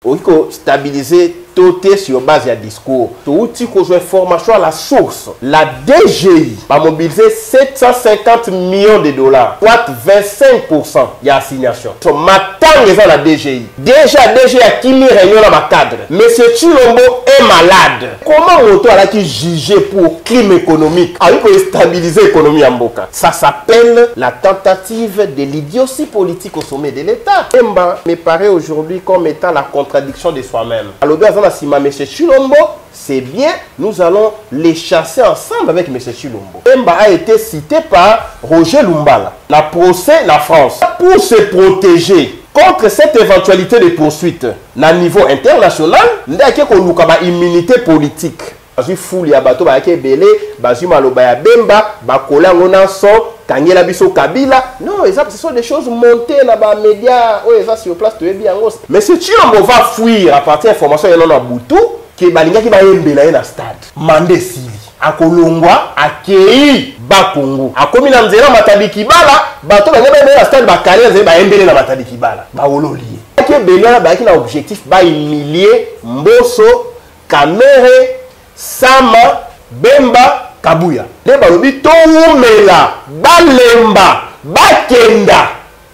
Il faut stabiliser tout sur base de discours. Tout outil que je formation à la source. La DGI va mobiliser 750 millions de dollars, soit 25% de l'assignation. Maintenant, les gens la DGI. Déjà, DGI a qui mis réunion dans ma cadre. Monsieur Chilombo est malade. Comment on a qui juger pour crime économique? Il faut stabiliser l'économie en Boka. Ça s'appelle la tentative de l'idiotie politique au sommet de l'État. Emba me paraît aujourd'hui comme étant la contradiction de soi-même. Alors, M. Chilombo, c'est bien, nous allons les chasser ensemble avec M. Chilombo. Emba a été cité par Roger Lumbala, la procès la France, pour se protéger contre cette éventualité de poursuite à niveau international, nous avons une immunité politique. Bazu fouli ya bato ba ke belé, bazu maloba ya bemba, ba kola ngona so, kangela biso kabila. Non, ce sont des choses montées dans les médias, ça sur place tu es bien. Mais si tu va fuir à partir d'informations et non à Boutou, que balinga ki ba yembela na stade. Mande sili. Akolongwa akei ba Congo. Akomi na nzela matadi kibala, bato ba yembela na stade ba kale nzela ba yembela na matadi kibala. Ba ololi. Ke belé ba ki na objectif ba humilier Mbosso, Kamere, Sama, Bemba, Kabuya. Les balobi toumela, balemba, bakenda.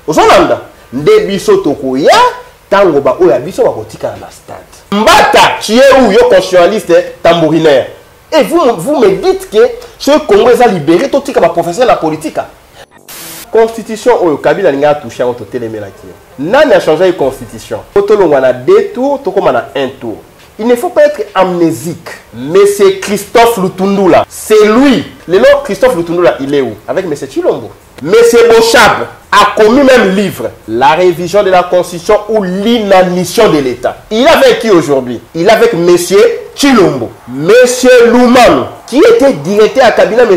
Ozolanda. Nde biso tokoya, tango ba oya biso bakotika na stade. Mbata, tu es où yo constitutionnaliste tambourinaire. Et vous me dites que ce Congo est libéré, tout tika ba professeur la politique. Constitution oyo Kabila linga touché en toté les melaki. Nani a changé la constitution. Totolo on a 2 tours, to comme on a 1 tour. Il ne faut pas être amnésique. Mais c'est Christophe Lutundula. C'est lui. Le nom Christophe Lutundula, il est où? Avec M. Chilombo. M. Bochab a commis même livre. La révision de la Constitution ou l'inanition de l'État. Il est avec qui aujourd'hui? Il est avec M. Chilombo. M. Louman, qui était directeur à Kabila, M.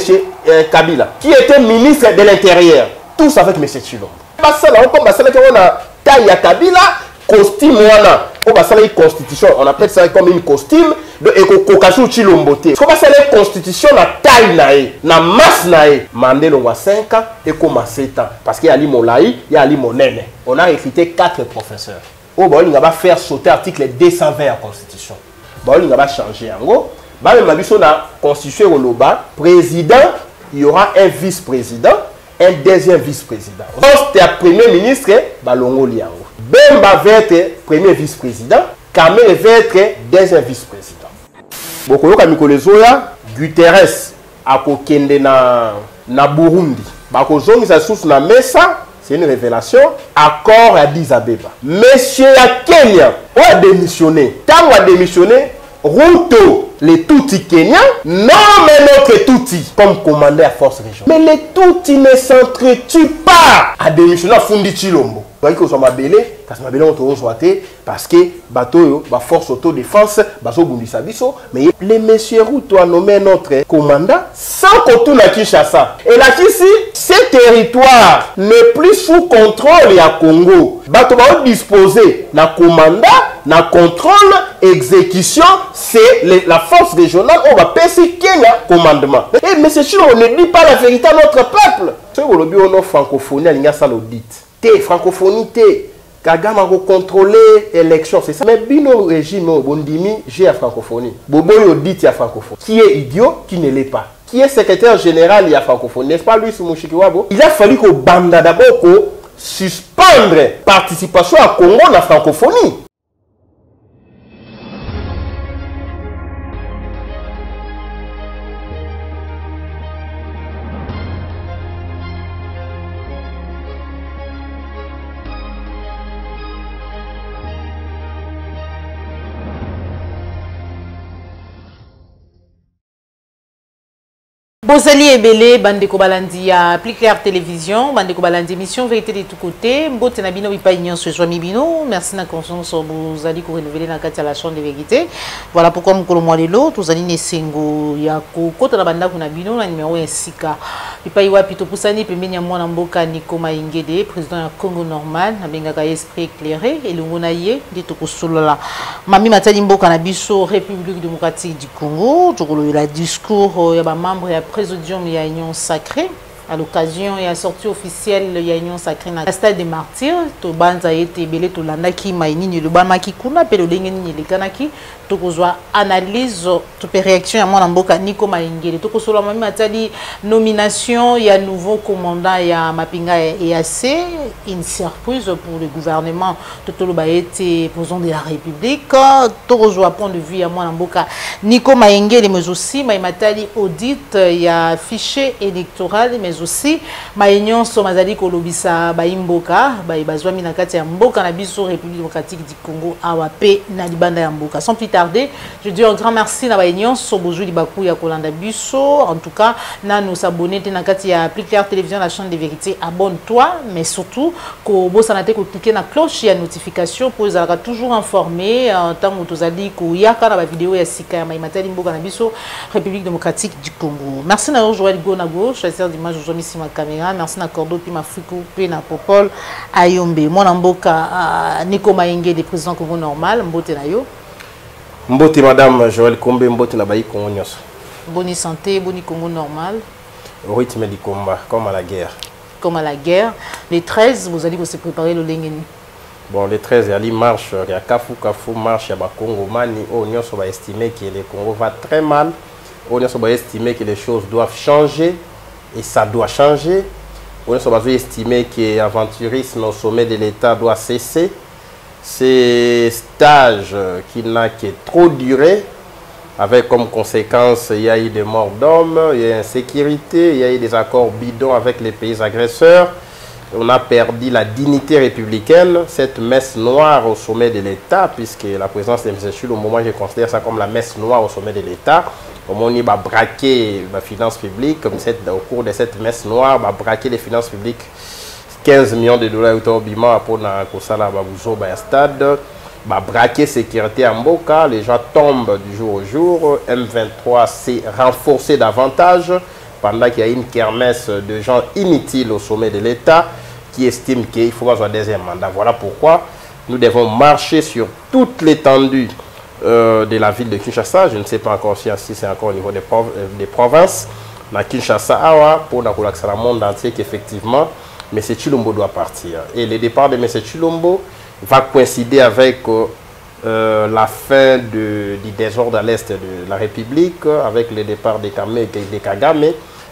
Kabila, qui était ministre de l'Intérieur. Tous avec M. Chilombo. On a taille à Kabila, costume wana. Une constitution, on appelle ça comme une costume de Ekokasu Chilombote. Parce que c'est la constitution, la taille nae, la masse nae. Mandelo wa 5 ans et comme 7 ans. Parce qu'il y a l'imolaï, il y a l'imonen. On a recruté 4 professeurs. Oh, bah, on va faire sauter l'article 220 à la constitution. Bah, on va changer en gros. Bah, même la constitution au Loba, président, il y aura un vice-président, un deuxième vice-président. Poste à premier ministre, bah, l'ongo liango. Bemba va être premier vice-président, Kamere va être deuxième vice-président. Bokolo Kamikole Zoya, Guterres a kokende na Burundi. Bako zongi sa source na Mesa, c'est une révélation. Accord à Addis Abeba. Monsieur à Kenya, on a démissionné. Tant on a démissionné, Ruto, les Tutsi kenyans, non mais notre Tutsi comme commandant à force régionale. Mais les Tutsi ne s'entretuent pas à démissionner à Fundi Chilombo. Vous voyez que belé, parce que belé on parce que bateau ba force autodéfense, baso bundisa biso, mais les messieurs Ruto a nommé notre commandant sans qu'on tourne à Kinshasa. Et là ici, ce territoire n'est plus sous contrôle à Congo. Bateau va disposer na commandant, na contrôle, exécution, c'est la force régionale, on va passer Kenya commandement. Et mais c'est sûr, on ne dit pas la vérité à notre peuple. C'est aujourd'hui on a francophonie, il y a ça l'audit. Francophonie, Kagame a contrôlé l'élection, c'est ça. Mais bino régime, Bondimi, j'ai la francophonie. Boboyo dit à francophonie. Qui est idiot, qui ne l'est pas. Qui est secrétaire général, il y a francophonie. N'est-ce pas lui, Sumouchikiwabo? Il a fallu qu'au Banda d'abord suspendre participation à Congo dans la francophonie. Bozali Ebele, Bandeko Balandi à Plus Clair Télévision, Bandeko Balandi émission Vérité de tous côtés, Mbote Nabino Bipagnon sur Joami Bino, merci na conscience vous allez renouveler la carte à la chambre de vérité. Voilà pourquoi nous colons lelo, tous allez nesengo yako kota la banda kuna bino na numéro 1 Bipai wa pito pusani pembeni ya mwana mboka Nikoma Ingede, président ya Congo normal, na bengaka esprit éclairé et lungona ye dit kusolola. Mami matali mboka na biso République démocratique du Congo, tokolo la discours ya ba membre ya présidium ya union sacrée à l'occasion et à sortie officielle il y a union sacrée na stade des martyrs to banza été belé to landaki maini le bamaki kuna pe le lengeni le kanaki to kozwa analyse to pe réaction ya mwana mboka Nico Maingele to kosola mami matali nomination ya nouveau commandant ya mapinga EAC, une surprise pour le gouvernement to ba été président de la République to kozwa point de vue ya mwana mboka Nico Maingele mais aussi matali audit ya fichier électoral mais aussi union somazali kolobisa baimboka bazwami na kati ya mboka na biso République démocratique du Congo awape na libanda ya mboka. Sans plus tarder, je dis un grand merci na union sobozuli baku ya kolanda biso. En tout cas, na nous abonner na kati ya Plus Clair Télévision, la chaîne de vérité, abonne-toi, mais surtout ko bosanate ko cliquer na cloche ya notification pour être toujours informé en tant que tozali ko yaka na ba vidéo ya sika ya matali mboka na biso République démocratique du Congo. Merci na Joël Gonago, chasseur d'image aujourd'hui ici ma caméra. Merci na Cordo puis ma Frico puis na Popol Ayombe. Mon amboka Nico Maingele, président Congo normal, mbote na yo. Mbote madame Joël Kombe, mbote na bayi Congo nyos. Bonne santé, bonne Congo normal. Au rythme du combat, comme à la guerre. Comme à la guerre. Les 13, vous allez se préparer le lengeni. Bon, les 13, il y a marche, il y a Kafu marche, il y a Congo Mani, on va estimer que le Congo va très mal. On va estimer que les choses doivent changer et ça doit changer. On va estimer que l'aventurisme au sommet de l'État doit cesser. C'est stage qui n'a que trop duré, avec comme conséquence, il y a eu des morts d'hommes, il y a eu insécurité, il y a eu des accords bidons avec les pays agresseurs. On a perdu la dignité républicaine, cette messe noire au sommet de l'État, puisque la présence de M. Chul, au moment où je considère ça comme la messe noire au sommet de l'État, au moment où il va braquer les finances publiques, comme au cours de cette messe noire, va braquer les finances publiques, 15 millions de dollars au bima pour na kosala babuzo ba stade, va braquer sécurité en Mboka, les gens tombent du jour au jour, M23 s'est renforcé davantage, pendant qu'il y a une kermesse de gens inutiles au sommet de l'État qui estiment qu'il faut avoir un deuxième mandat. Voilà pourquoi nous devons marcher sur toute l'étendue de la ville de Kinshasa. Je ne sais pas encore si c'est encore au niveau des provinces. Na Kinshasa, pour le monde entier qu'effectivement, M. Chilombo doit partir. Et le départ de M. Chilombo va coïncider avec la fin du désordre à l'est de la République, avec le départ des Kagame,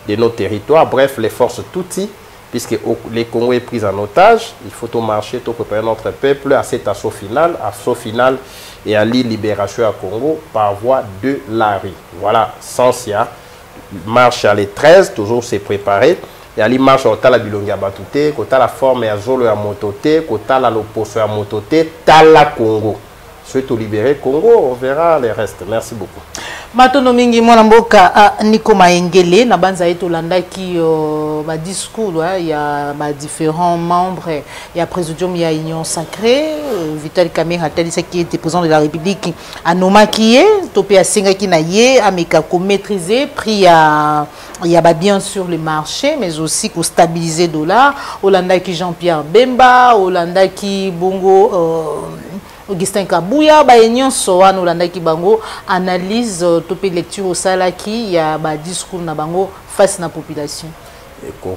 de nos territoires, bref, les forces Tutsi, puisque les Congo est pris en otage, il faut tout marcher, tout préparer notre peuple à cet assaut final et à l'île libération à Congo par voie de la rue. Voilà, sans ya, marche à les 13, toujours c'est préparé, et à l'île marche au tala bilonga batute, kota la forme à zolo à motote, kota la loposo à motote, tala Congo. Souhaite libérer Congo, on verra les restes. Merci beaucoup. Matono mingi mwana mboka Nico Maingele na banza eto landaki ba discours il y a différents membres il y a présidium il y a union sacrée Vital Kamerhe tel qui était président de la République anomaki topé a singa ki na ye ameka ko maîtriser prix il y a bien sûr le marché mais aussi pour stabiliser dollar Holandaki Jean-Pierre Bemba Holandaki Bongo Augustin Kabouya, Union Soan, Holandaki Bango, analyse, topé lecture au Salaki, il y a un discours na Bango face à la population.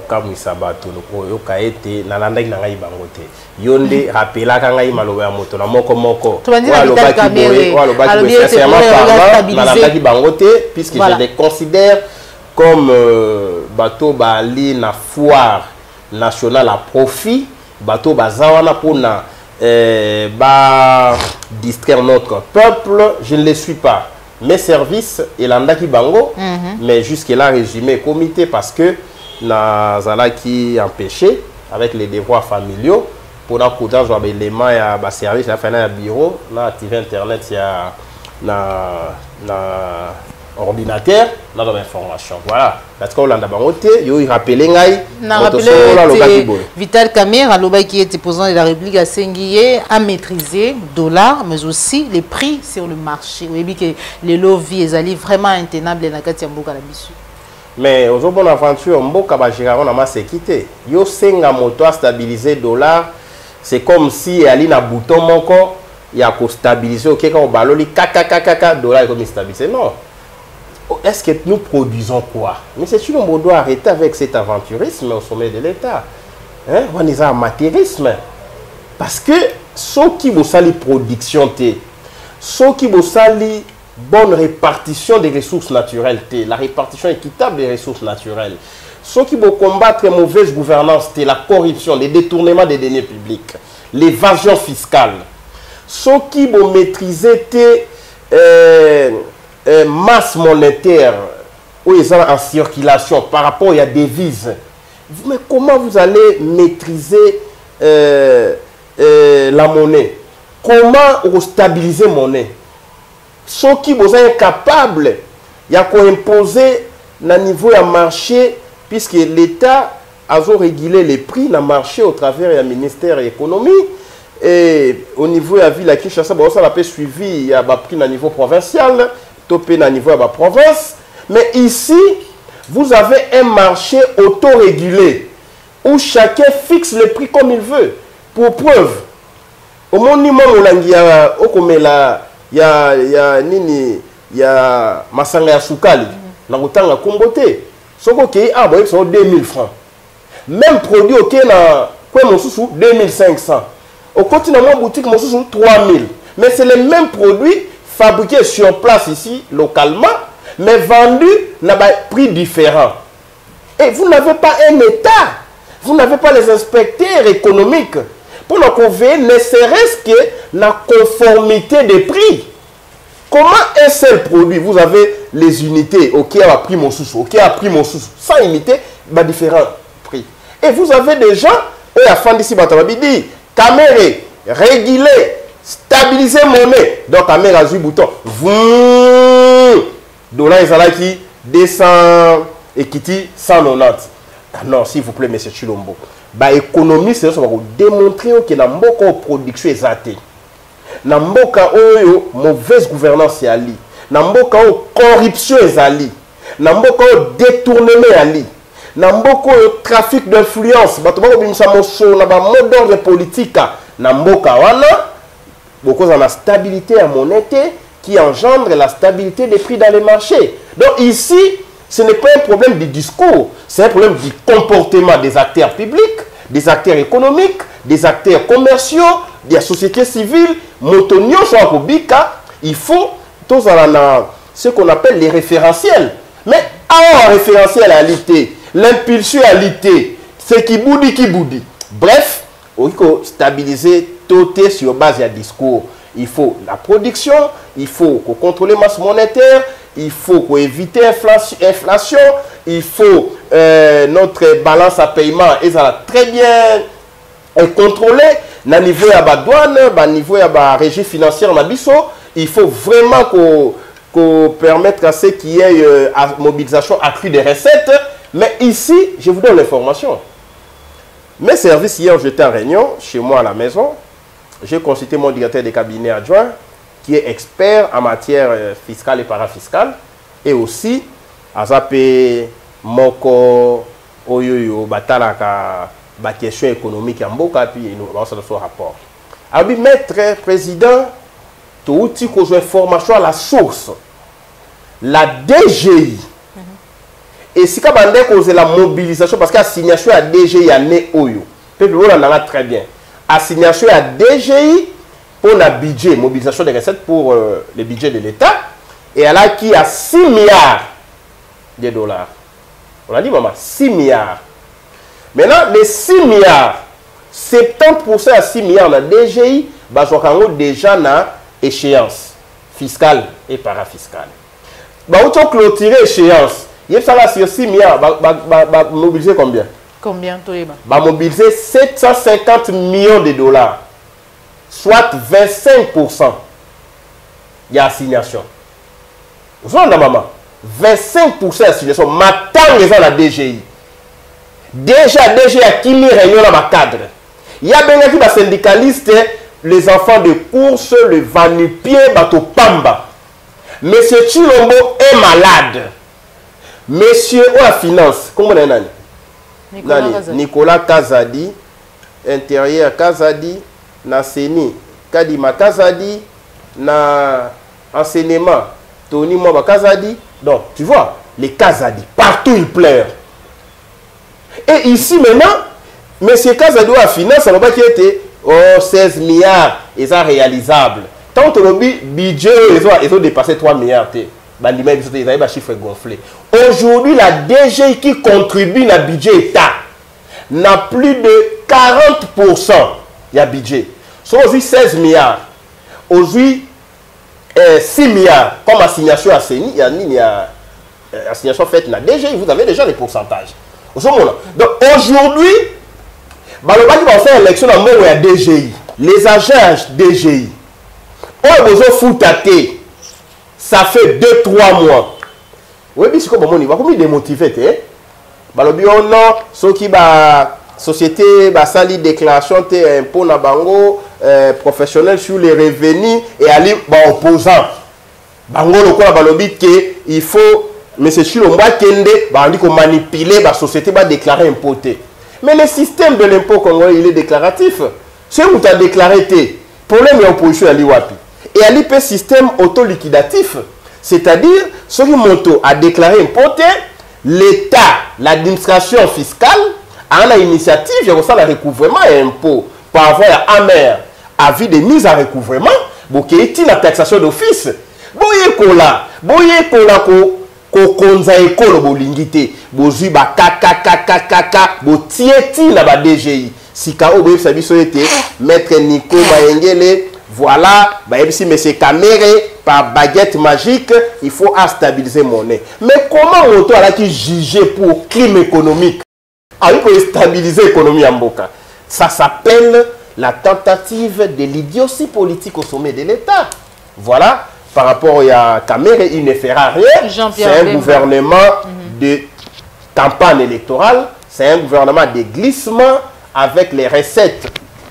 Comme ça va tout le été, Nalandaki Nangaï Bangote. Yonde, rappela Kangaï Maloya Moto, la Moko. Tu vas dire Vital Kamerhe, Nalandaki Bangote, puisque je les considère comme bateau Bali na foire nationale à profit, bateau Bazawana pour na. Distraire notre peuple, je ne les suis pas. Mes services, et l'andaki bango, mais jusque-là résumé comité parce que Nazala qui empêché avec les devoirs familiaux pour la coudage jouer l'élément et à service, à faire un bureau, là activer internet, il y a ordinateur, là dans l'information. Voilà. Parce qu'on l'a d'abord noté, il rappelle Vital Kamerhe, qui était président de la République à Senguié, a maîtrisé le dollar, mais aussi les prix sur le marché. Oui, que les lovis, ils allaient vraiment intenables dans la Katiamboka la bisu. Mais aux bonnes aventures, Mboka Bajiraron a massé quitté. Yo senga moto a stabilisé le dollar, c'est comme si il y a un bouton il y a qu'à stabiliser, ok, quand on baloli, kaka, dollar est comme stabilisé. Non. est-ce que nous produisons quoi? Mais c'est sûr qu'on doit arrêter avec cet aventurisme au sommet de l'État. Hein? On est en amateurisme. Parce que ceux qui vont salir production, ceux qui vont salir bonne répartition des ressources naturelles, la répartition équitable des ressources naturelles, ceux qui vont combattre la mauvaise gouvernance, la corruption, les détournements des deniers publics, l'évasion fiscale, ceux qui vont maîtriser masse monétaire où ils sont en circulation par rapport à la devise. Mais comment vous allez maîtriser la monnaie? Comment vous stabiliser la monnaie? Ceux qui sont incapables, il y a qu'à imposer le niveau du marché, puisque l'État a régulé les prix dans le marché au travers du ministère de l'économie. Et au niveau de la ville à Kinshasa, ça a suivi, il y a des prix au niveau provincial, topé au niveau de la province. Mais ici, vous avez un marché autorégulé où chacun fixe le prix comme il veut. Pour preuve, au monument il y a masanga ya sukali na kutanga kombote soko ke ah boye so 2000 francs. Même produit OK na quoi mosusu 2500. Au continent mon boutique mosusu 3000. Mais c'est le même produit fabriqué sur place ici localement mais vendu à un prix différent. Et vous n'avez pas un État, vous n'avez pas les inspecteurs économiques pour nous veiller ne serait-ce que la conformité des prix. Comment un seul produit, vous avez les unités, OK à prix mon sous, OK à prix mon sous, sans unité, différents prix. Et vous avez des gens, et à la fin d'ici, dit, caméra, réguler, stabiliser monnaie. Donc, caméra, du bouton, dollar qui descend et qui dit 190. Ah non, s'il vous plaît, M. Chilombo. L'économie, c'est ça, pour démontrer que la production est athée. Na mboka oyo mauvaise gouvernance ya li, na mboka oyo corruption ezali, na mboka oyo détournement ya li, na mboka oyo trafic d'influence, bato bako bimisa moso na ba mode d'ordre politique, na mboka wana beaucoup de la stabilité à monnaie qui engendre la stabilité des prix dans les marchés. Donc ici, ce n'est pas un problème du discours, c'est un problème du comportement des acteurs publics, des acteurs économiques, des acteurs commerciaux, de la société civile, motonio soit kobika, il faut tous ce qu'on appelle les référentiels. Mais en référentialité, l'impulsualité, ce qui boudi. Bref, il faut stabiliser tout sur base de discours. Il faut la production, il faut contrôler la masse monétaire, il faut éviter l'inflation, il faut notre balance à paiement et ça va très bien contrôler. Na niveau à la douane, à niveau à la régie financière, il faut vraiment qu'on permette à ce qu'il y ait mobilisation accrue des recettes. Mais ici, je vous donne l'information. Mes services, hier, j'étais en réunion, chez moi à la maison. J'ai consulté mon directeur de cabinet adjoint, qui est expert en matière fiscale et parafiscale. Et aussi, à Zapé, Moko, Oyoyo, Batalaka, la question économique en Mboka, puis nous avons ce rapport. Alors, maître président, tout outil que je formation à la source, la DGI. Et si vous avez la mobilisation, parce que la signation à DGI a né Oyo, on en a très bien. La signation à DGI pour le budget, mobilisation des recettes pour le budget de l'État, et elle a qui a 6 milliards de dollars. On a dit, maman, 6 milliards. Maintenant, les 6 milliards, 70% à 6 milliards de DGI, sont déjà dans échéance fiscale et parafiscale. Bah, où tu clôturer l'échéance, il y a sur 6 milliards, mobiliser combien? Combien, toi? Mobiliser 750 millions de dollars, soit 25%. Il y a assignation. Vous avez maman, 25% d'assignation. Maintenant, les gens la DGI. Déjà, DGI a qui mis réunion dans ma cadre. Il y a bien des syndicalistes, les enfants de course, le vanupier, bateau pamba. Monsieur Chilombo est malade. Monsieur ou la finance, comment on a Nicolas Kazadi, intérieur Kazadi, na Seni, Kadima Kazadi, na enseignement, Tony Mwamba Kazadi. Donc, tu vois, les Kazadi, partout ils pleurent. Et ici maintenant, M. Kazadi a finance, ça n'a pas été 16 milliards, et ça réalisable. Tant que le budget, ils ont dépassé 3 milliards. Ils ont un chiffre gonflé. Aujourd'hui, la DG qui contribue à budget État n'a plus de 40%. Il y a budget. Soit aujourd'hui 16 milliards. Aujourd'hui, 6 milliards. Comme assignation à CENI, il y a assignation faite à la DG. Vous avez déjà les pourcentages. Donc aujourd'hui, Balobaki va faire l'élection dans le monde où il y a DGI. Les agents DGI. On a besoin de foutre. Ça fait 2-3 mois. Oui, mais c'est comme on y va. Comment il est motivé? Balobi, oh non, ceux qui ba société ba sali déclaration te impôt na bango professionnel sur les revenus et aller ba opposant. Bango le quoi balobi que il faut monsieur Chilomba Kende ba dit qu'on manipuler ba société ba déclarer impoté. Mais le système de l'impôt congolais il est déclaratif. C'est où tu as déclaré tes problèmes et opposition à l'IWAPI. Et à l'IP système auto-liquidatif, c'est-à-dire ceux qui montent à déclarer impoté, l'État, l'administration fiscale a une initiative, il y a aussi le recouvrement et impôt par avoir un maire avis de mise à recouvrement, qui est la taxation d'office. Boye kola ko konza ekolo bolingité, bozu ba kaka botieti na ba DGI. Sika oboye sabiso ete maître Nico Mayengele. Voilà, si M. Kamere, par baguette magique, il faut stabiliser monnaie. Mais comment on doit juger pour crime économique? Ah, il faut stabiliser l'économie en Boka. Ça s'appelle la tentative de l'idiotie politique au sommet de l'État. Voilà, par rapport à Kamere, il ne fera rien. C'est un gouvernement de campagne électorale, c'est un gouvernement de glissement avec les recettes.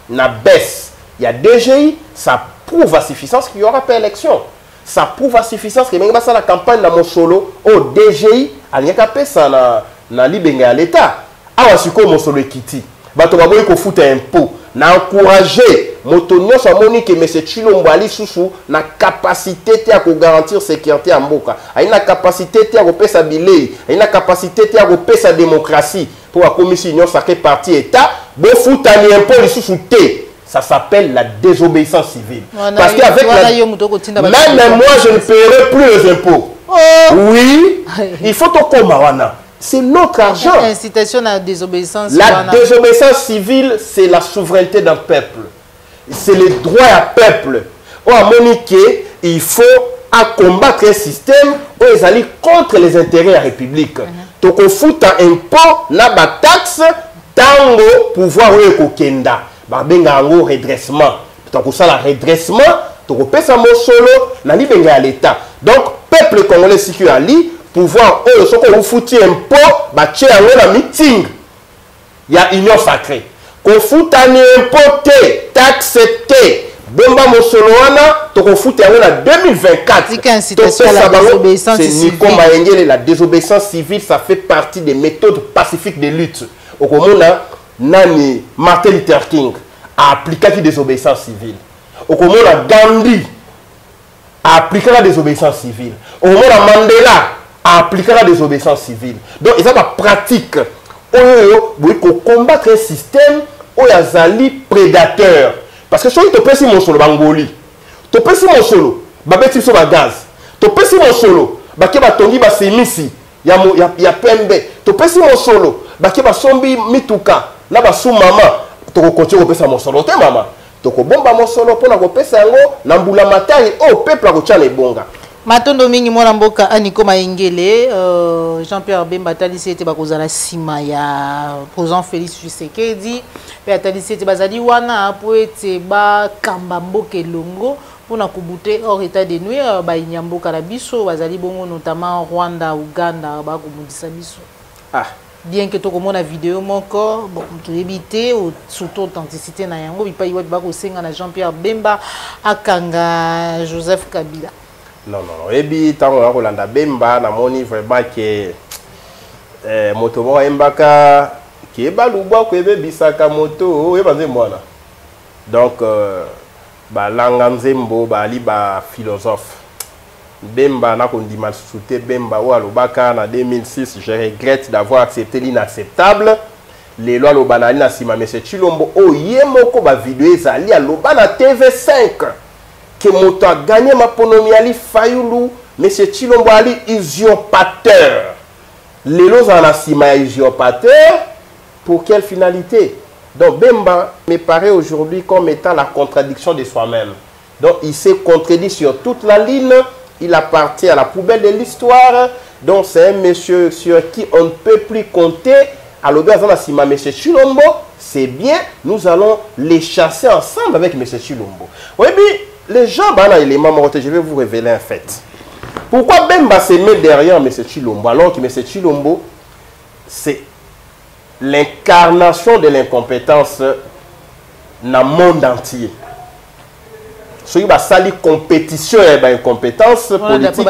Na baisse. Il y a DGI, ça prouve à suffisance qu'il y aura pas élection. Ça prouve à suffisance que même ça la campagne dans mon solo au DGI, il n'y a pas ça na libenga à l'État. Ah, c'est quoi mon solo kiti? Bato baboy ko fout impôt. Na encourager motonio sa monique mais c'est Chilombo Ali Soussou na capacité à garantir sécurité en Mboka. A une capacité à repérer sa billet, a une capacité à repérer sa démocratie pour la commission union sacré parti État, bo fout un impôt li Soussou té. Ça s'appelle la désobéissance civile. Parce qu'avec même moi, je ne paierai plus les impôts. Oh. Oui, il faut au Komawana. C'est notre argent. Incitation à la désobéissance. La désobéissance civile, c'est la souveraineté d'un peuple. C'est le droit à peuple. À Monique, il faut combattre un système où ils allaient contre les intérêts de la République. Donc, on fout un impôt, na ba taxe, tango, pouvoir ou kenda. Babenga ngo redressement. Donc ça la redressement, donc on peut ça mon solo, na libenga à l'État. Donc peuple congolais si tu ali pouvoir eux ce qu'on fouti impôt, ba tché la meeting. Il y a union sacrée. Qu'on fout un impôt taxe bomba mon solo wana, donc on fout en 2024. C'est Nico Mayengele, la désobéissance civile, ça fait partie des méthodes pacifiques de lutte. Au Komona Nani Martin Luther King a appliqué la désobéissance civile. Au moment Gandhi a appliqué la désobéissance civile. Au moment Mandela a appliqué la désobéissance civile. Donc, ils ont la pratique. Il faut combattre un système où il y a des prédateurs. Parce que si tu peux si mon solo Bangoli, tu peux si mon solo, babeti so gaz, tu peux si mon solo, bakeba tongi ba semisi, ya pembe, tu peux si mon solo, bakeba sombi mituka. Là bas sous maman toko continuer ko pesa mosolo te mama toko bomba mosolo pona ko pesa yango na mbula matari au peuple ko tcha le bonga matondo mingi mwana mboka Aniko Mayengele Jean-Pierre Bemba talisi ete bakozala sima ya président Félix Tshisekedi pe atalisi ete bazali wana po ete ba kamba mboka elongo pona kubute hors état de nuire ba inyamboka na biso bazali bongo notamment Rwanda Uganda ba kumundisa biso bien que tu aies la vidéo, bon, tu éviter surtout authenticité na yango bipa iwa bako senga na Jean-Pierre Bemba akanga Joseph Kabila. Non. Ebi tango na Rolanda Bemba na moni vraiment que moto embaka ki baluba ko ebe bisaka moto ebanze mwana. Donc ba langa nzembo ba li ba philosophe. Bemba na kondima souté Bemba ou alobaka en 2006, je regrette d'avoir accepté l'inacceptable. Les lois lobanali na sima monsieur Chilombo o yemoko ba vidéo ezali aloba na TV5 que moto a gagné ma ponomi ali Fayulu monsieur Chilombo ali usurpateur. Les lois en sima usurpateur pour quelle finalité? Donc Bemba me paraît aujourd'hui comme étant la contradiction de soi-même. Donc il s'est contredit sur toute la ligne, il appartient à la poubelle de l'histoire. Donc c'est un monsieur sur qui on ne peut plus compter. Alors, M. Chilombo, c'est bien, nous allons les chasser ensemble avec M. Chilombo. Oui, mais les gens, je vais vous révéler un fait. Pourquoi Bemba se met derrière M. Chilombo alors que M. Chilombo, c'est l'incarnation de l'incompétence dans le monde entier. Ce qui va salir compétition et incompétence politique,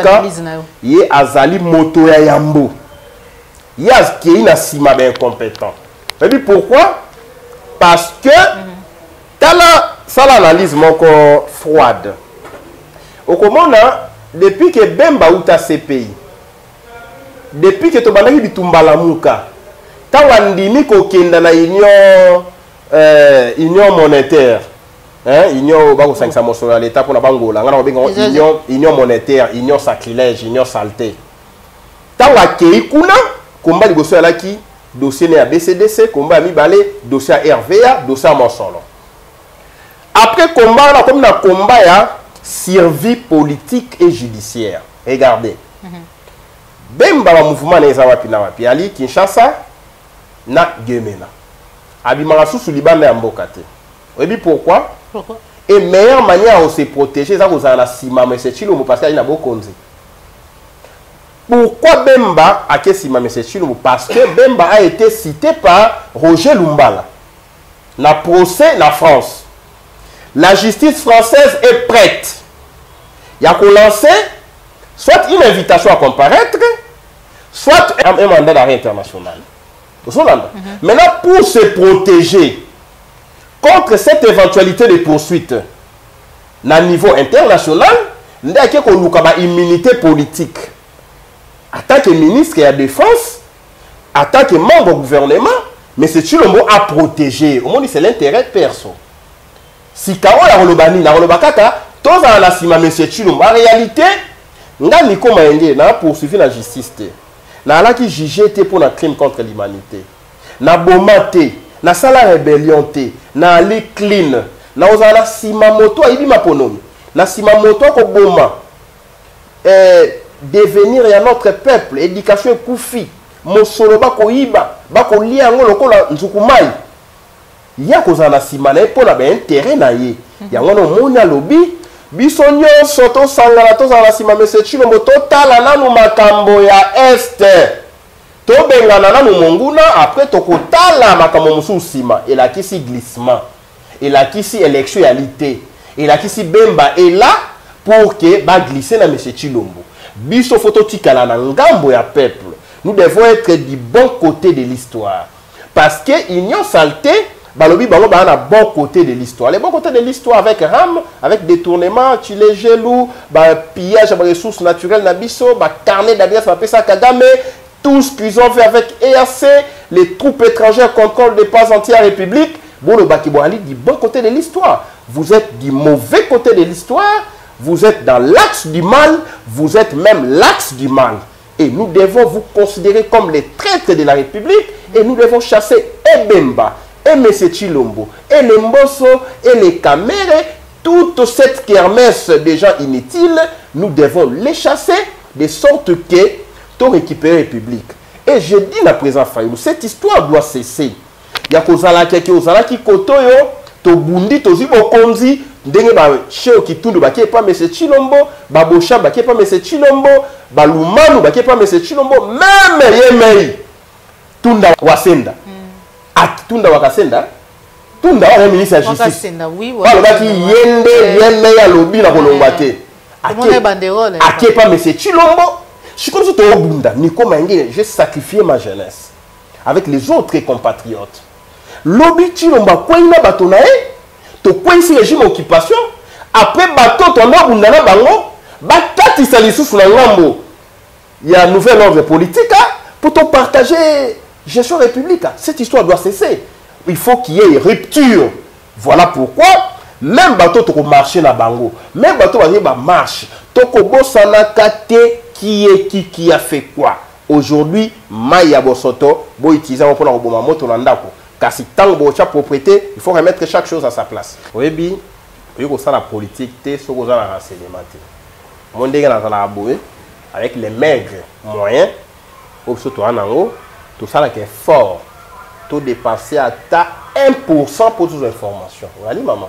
il y a Azali Moto Yambo. Il y a qui est inasima incompétent. Et puis pourquoi? Parce que ça l'analyse encore froide. Au comment depuis que Bemba ou ta CPI, depuis que tu as dit Tumbala Mouka, tu as dit que dans la union monétaire, union l'État pour la Bangola, union monétaire, union sacrilège, union saleté. Tu as dit combat liboso ya laki dossier né à BCDC, combat mi balé dossier à RVA, dossier à Monsolo. Après combat là comme na combat ya survie politique et judiciaire. Regardez. Bemba wa mouvement na ezawa pina wapi ali Kinshasa na Gemena. Abimanga sous libanda ya mboka te. Oyebi pourquoi? Pourquoi? Et meilleure manière de se protéger ça kozala na sima mais c'est Chilombo parce qu'il na bokonzi. Pourquoi Bemba a été M. Chilombo? Parce que Bemba a été cité par Roger Lumbala. Na procès en France. La justice française est prête. Il y a qu'on lancé soit une invitation à comparaître, soit un mandat d'arrêt international. Maintenant, pour se protéger contre cette éventualité de poursuite, à niveau international, il y a une immunité politique. En tant que ministre de la Défense, en tant que membre du gouvernement, M. Chilombo a protégé. Au moins, c'est l'intérêt perso. Si Kao la Rolobani, la Rolobakaka, tous en la sima M. Chilombo. En réalité, nga Niko Maenge n'a poursuivi la justice. N'a la qui jugé pour un crime contre l'humanité. N'a bomate, n'a sala rébellion, n'a ali clean, n'a osa la sima moto a ibi maponomi. N'a sima moto ko boma. Devenir à notre peuple, éducation et koufi, mosolo bako iba, bako lia ngo lokola nzukumai. Ya kozana simana pour na ben intérêt na ye. Ya ngono mona lobi, biso nyonso to sangala to za sima monsieur Chilombo totala nanu makambo ya este. To bengana nanu monguna après to kotala makambo musu sima, et la kisi glissement. Et la kisi électualité. Et la kisi Bemba est là pour que ba glisser na monsieur Chilombo. Biso fototikala na ngambo ya peuple. Nous devons être du bon côté de l'histoire. Parce que union saleté, balobi bango ba na bon côté de l'histoire. Le bon côté de l'histoire avec ram, avec détournement, chile gelou, ba pillage de ressources naturelles na biso, ba carnet d'adresse na pesa Kagame, tout ce qu'ils ont fait avec EAC, les troupes étrangères contrôlent des dépenses anti-république. Bon le bakibo ali du bon côté de l'histoire. Vous êtes du mauvais côté de l'histoire. Vous êtes dans l'axe du mal, vous êtes même l'axe du mal. Et nous devons vous considérer comme les traîtres de la République et nous devons chasser et Bemba, et M. Chilombo, et les Mbosso, et les Kamere, toute cette kermesse des gens inutiles, nous devons les chasser de sorte que tout récupérer la République. Et je dis à présent, cette histoire doit cesser. Il y a qui kotoyo, to bundi, to zibokonzi, ndenge ba cheo kitundu ba kepa M. Chilombo, ba bosha ba kepa M. Chilombo, ba lumanu ba kepa M. Chilombo, même yemei tunda wasenda. Tunda wakasenda, tunda wa ministre de la justice. Oui, oui. Ba ki yende ya lobi na kolombate. Akepa M. Chilombo, je suis comme ça to bunda, Niko Maenge, j'ai sacrifié ma jeunesse avec les autres compatriotes. Lobi Chilomba quoi ina batonae? To quoi ici régime occupation après bateau ton abundana bango batata katisa lisusu na ngambo il y a un nouvel ordre politique pour te partager gestion république. Cette histoire doit cesser. Il faut qu'il y ait rupture. Voilà pourquoi même bateau to marcher na bango, même bateau va marche. Toko bosana kate qui a fait quoi? Aujourd'hui, Maya Bosoto, bo utiliser pour la roboma moto na ndako. Kasi tango bo cha propriété, il faut remettre chaque chose à sa place. Oui, il y a la politique, te so ko za na renseignement. Mon ndenge na la boé avec les maigres moyens, tout ça qui est fort, tout dépasser à 1% pour toutes les informations. Vous voyez, maman,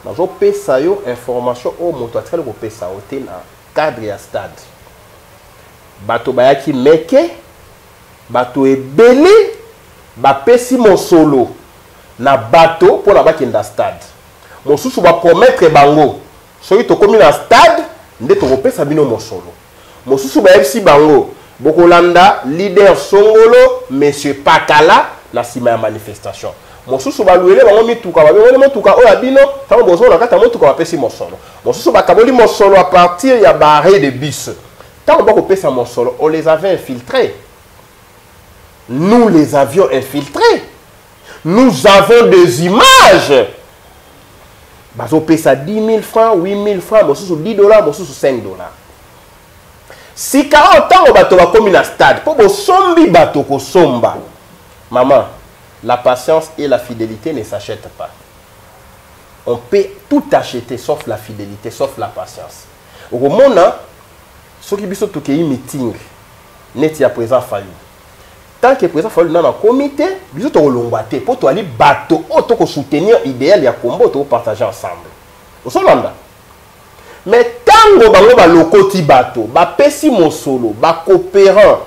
dans le information au motoir, le PSA, au cadre et stade. Bato bayaki meke, bato ebele, ba pesi mon solo na bato pour la bakenda stade. Mon sous va promettre bango, soki to komi na stade, nde to pesa bino mon solo. Mosusu ba FC bango bokolanda leader Songolo monsieur Pakala na sima ya manifestation. Mosusu ba luele bango mituka ba bengole motuka oya bino tango bozo na kata motuka ba pesi mosolo. Mosusu ba kaboli mosolo à partir ya barré de bus. Tango ba ko pesa mosolo, on les avait infiltrés. Nous les avions infiltrés. Nous avons des images. Bazo pesa 10 000 francs, 8 000 francs, mosusu $10, mosusu $5. Si 40 ans, bato va comme un stade, pour sombi bato ko somba. Maman, la patience et la fidélité ne s'achètent pas. On peut tout acheter sauf la fidélité, sauf la patience. Au moment où, ceux qui sont tout un meeting, n'est-il à présent fallu. Tant que présent fallu dans un comité, ils sont au lombaté pour toi aller bateau, pour soutenir l'idéal et à combo, pour partager ensemble. Au Solanda. Mais tango bango ba lokoti bato, ba pesi mon solo, ba coopérant,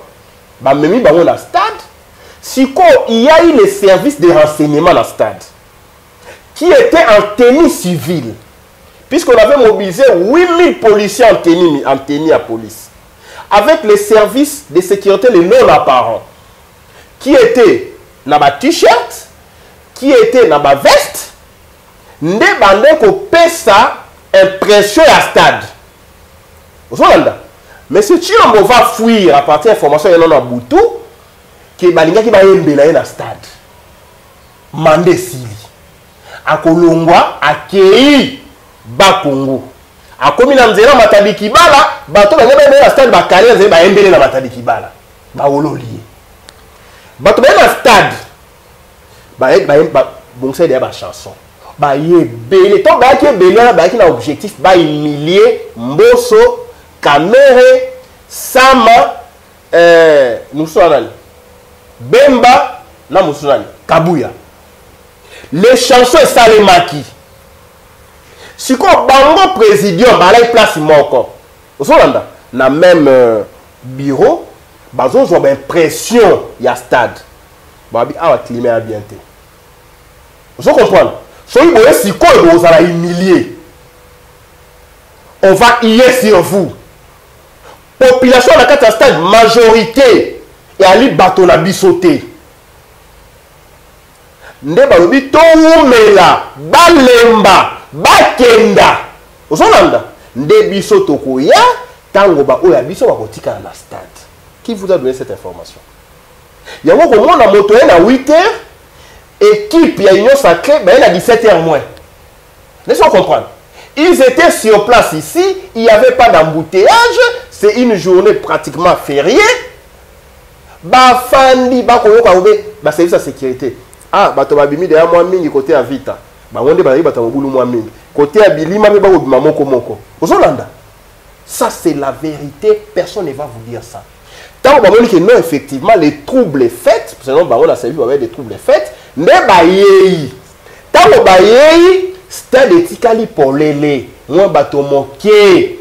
ba memi bango na stade, siko il y a eu les services de renseignement na stade qui étaient en tenue civile, puisqu'on avait mobilisé 8000 policiers en tenue à police, avec les services de sécurité les non apparents, qui étaient na ba t-shirt, qui étaient na ba veste, nde bande ko pesa impression à stade. Mais si tu vas fuir à partir de l'information de Boutou, qui est balinga qui va embellir dans stade. Mandé Sili. À Kolongwa, à Kei, Bakongo. À Komina Nzela, Matadi Kibala, bateau va embellir dans stade, Bakali, va embellir dans Matadi Kibala. Baolo lié. Bateau va dans stade. Bon, c'est des chansons. Ba ye belé to ba ki belé ba ki na objectif ba humilier Mbosso Kamere Sama nous sommes Bemba na musulani Kabuya les chansons salemaki siko bango président ba la place moko osolanda na même bureau bazo zo ba impression ya stade ba bi awa climat bien té vous comprenez. Si vous allez humilier, on va y aller sur vous. Population de la stade majorité et ali bateau la bisoté. Nde balobi to umela balemba bakenda. Ozolanda nde bisoto ko ya tango ba oya biso ba kotika na stade. Qui vous a donné cette information? Yango ko mona moto na 8h. Équipe il y a Union Sacrée, ben il a 17h moins. Laissez-moi comprendre. Ils étaient sur place ici, il n'y avait pas d'embouteillage, c'est une journée pratiquement fériée. Bah fandi, bah koyo kaoube, bah service de sécurité. Ah, bah to babimi derrière moi mingi côté Avita. Bah on dit bah il bah to boulou moi mingi. Côté Abilima mais bah obima moko moko. Ozolanda. Ça c'est la vérité, personne ne va vous dire ça. Tant que bah que non effectivement les troubles faits, parce que non bah on a servi avec des troubles faits. Ne bayei tango bayei stade etikali polele mwa bato moke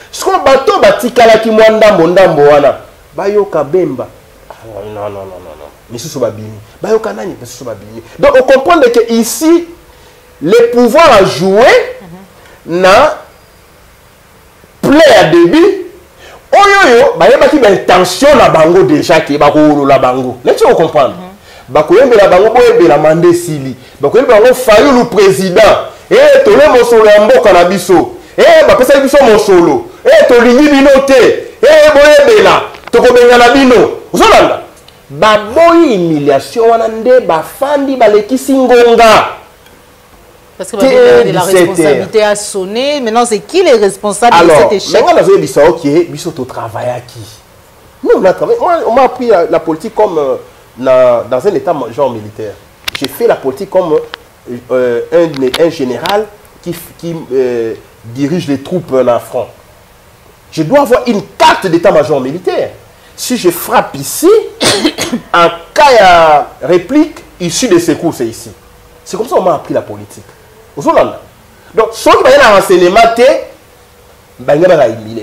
siko bato batikala ki mwa ndambo wana bayoka Bemba non misusu babini bayoka nani misusu babini. Donc on comprend que ici les pouvoirs à jouer na play à début oyoyo bayebaki ba intention na bango déjà ki ba ko la bango. Laissez-vous comprendre. Bakoyembe la bango boyembe la Mandé Sili bakoyembe bango Fayulu président et tole mosolo ya mboka na biso ba pesa biso mosolo Eh, tolingi bino te. Eh, boye bela. Tokobenga na bino. Ozolanda. Baboyi humiliation wana nde bafandi balekisi ngonga. Parce que la responsabilité a sonné. Maintenant, c'est qui les responsables de cet échec? Alors, maintenant, nous avons travaillé à qui? Nous, on a travaillé. Moi, on m'a appris la politique comme dans un état-major militaire. J'ai fait la politique comme un général qui dirige les troupes en front. Je dois avoir une carte d'état-major militaire. Si je frappe ici, en cas de réplique, issue de secours, c'est ici. C'est comme ça qu'on m'a appris la politique. Donc, ceux qui ont un renseignement,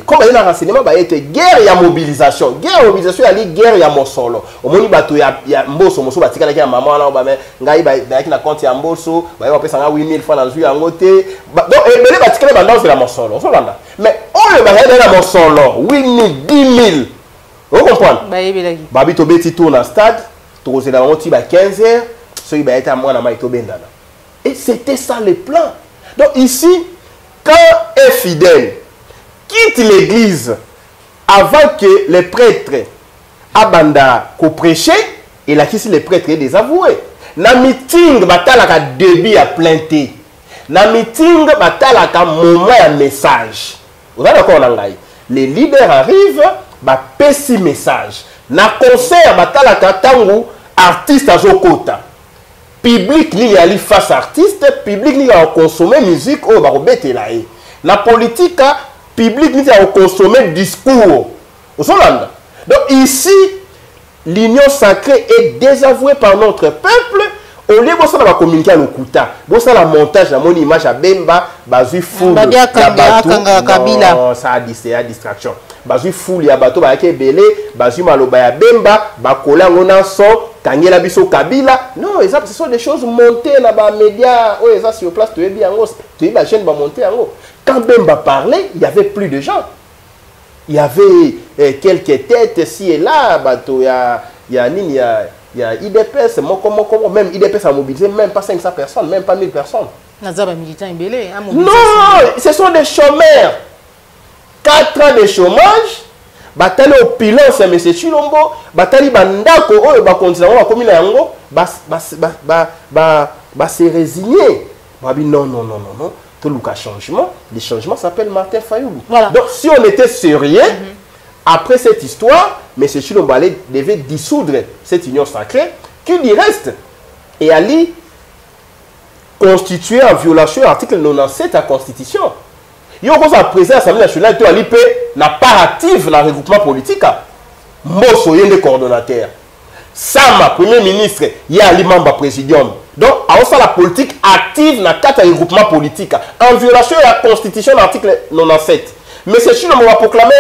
comme il y a un renseignement, il y a guerre et mobilisation. Guerre et mobilisation, il y a guerre et mosolo. Au moins, il y a mboso, moso, il y a maman, il y a compte ya mboso, il y a 8000 francs dans le jus en côté. Donc, il y a dans la mosolo. Mais on le barré dans la mosolo, 8000, 10 000. Vous comprenez? Babi to beti tourne en stade, to c'est dans 15 heures, ceux qui étaient à moi dans maïto bendana. Et c'était ça le plan. Donc ici, quand un fidèle quitte l'église avant que les prêtres abanda ko prêcher, et là ici les prêtres est désavoué. Na meeting batalaka débit à plainter. Na meeting batalaka moment à message. Vous avez d'accord nangai? Les leaders arrivent, ba pesi message. Na concert batalaka tangu artiste azokota. Public ni ali face artiste, public ni a consommer musique au barobete là. La politique public ni a consommer discours. Au Solanda. Donc ici l'union sacrée est désavouée par notre peuple. Au lieu de ça va communiquer à l'okuta. Bon ça la montage la mon image à Bemba, bazui foule. Non, ça a distraction. Bazui foule ya bato ba ke belé, bazui maloba ya Bemba, ba kola ngona son, kangela biso Kabila. Non, ce sont des choses montées dans les médias. Oh, ça sur place tu es bien ngos, tu es la chaîne va monter en haut. Quand Bemba parlait, il y avait plus de gens. Il y avait quelques têtes ci et là, bato il y a IDPS, même IDPS a mobilisé même pas 500 personnes, même pas 1000 personnes. Non, ce sont des chômeurs. 4 ans de chômage, batali au pilon, c'est M. Chilombo, batali bandako, ba continue à commune yango, se résigner. Non, tout le cas changement, les changements s'appellent Martin Fayoulou. Voilà. Donc si on était sérieux, après cette histoire, M. Chilombo devait dissoudre cette union sacrée, qu'il y reste, et aller constituer en violation de l'article 97 de la Constitution. Il y a un président de l'Assemblée nationale qui n'a pas active dans le regroupement politique. Mosso, il y a des coordonnateurs. Sama, premier ministre, il y a un membre présidium. Donc, on a la politique active dans le cadre du regroupement politique. En violation de la Constitution de l'article 97. Mais c'est sûr qu'on va proclamer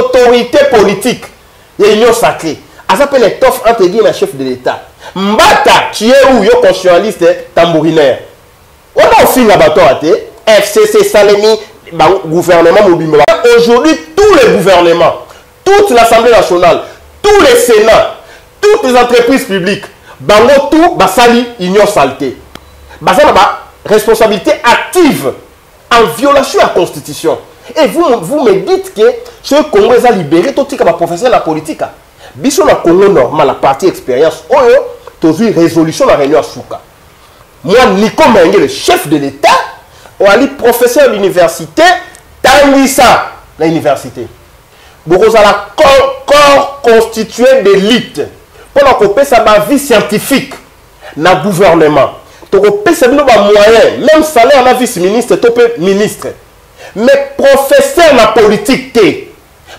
autorité politique. Il y a une union sacrée. Ça s'appelle les TOF entre guillemets chef de l'État. Mbata, qui est où, il y a un constitutionnaliste tambourinaire. On a aussi la bâton à terre. FCC Salemi, gouvernement mobile. Aujourd'hui, tous les gouvernements, toute l'Assemblée nationale, tous les Sénats, toutes les entreprises publiques, bango tout, basali, union saleté. Basali, responsabilité active en violation de la Constitution. Et vous me dites que ce Congo a libéré tout le professeur de la politique. Bisson la Congo normal, la partie expérience, tu as vu résolution de la réunion à Souka. Moi, Nico Mengue, le chef de l'État, Ali professeur de l'université, Tanguissa, l'université. Vous avez un corps constitué d'élite. Pour qu'on paie sa vie scientifique dans le gouvernement. Pour qu'on paie sa moyen, même salaire à la vice-ministre, top ministre. Mais professeur de la politique,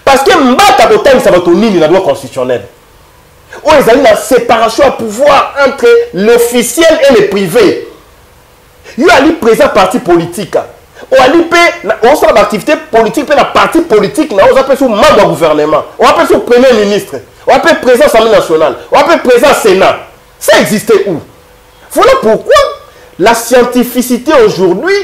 parce que Mbata Botan, ça va tourner dans la loi constitutionnelle. Où ils ont une séparation à pouvoir entre l'officiel et le privé. Il y a un président parti politique. On a une activité politique, un parti politique, on appelle ça membre du gouvernement, on appelle ça premier ministre, on appelle président de l'Assemblée nationale, on appelle président du Sénat. Ça existait où? Voilà pourquoi la scientificité aujourd'hui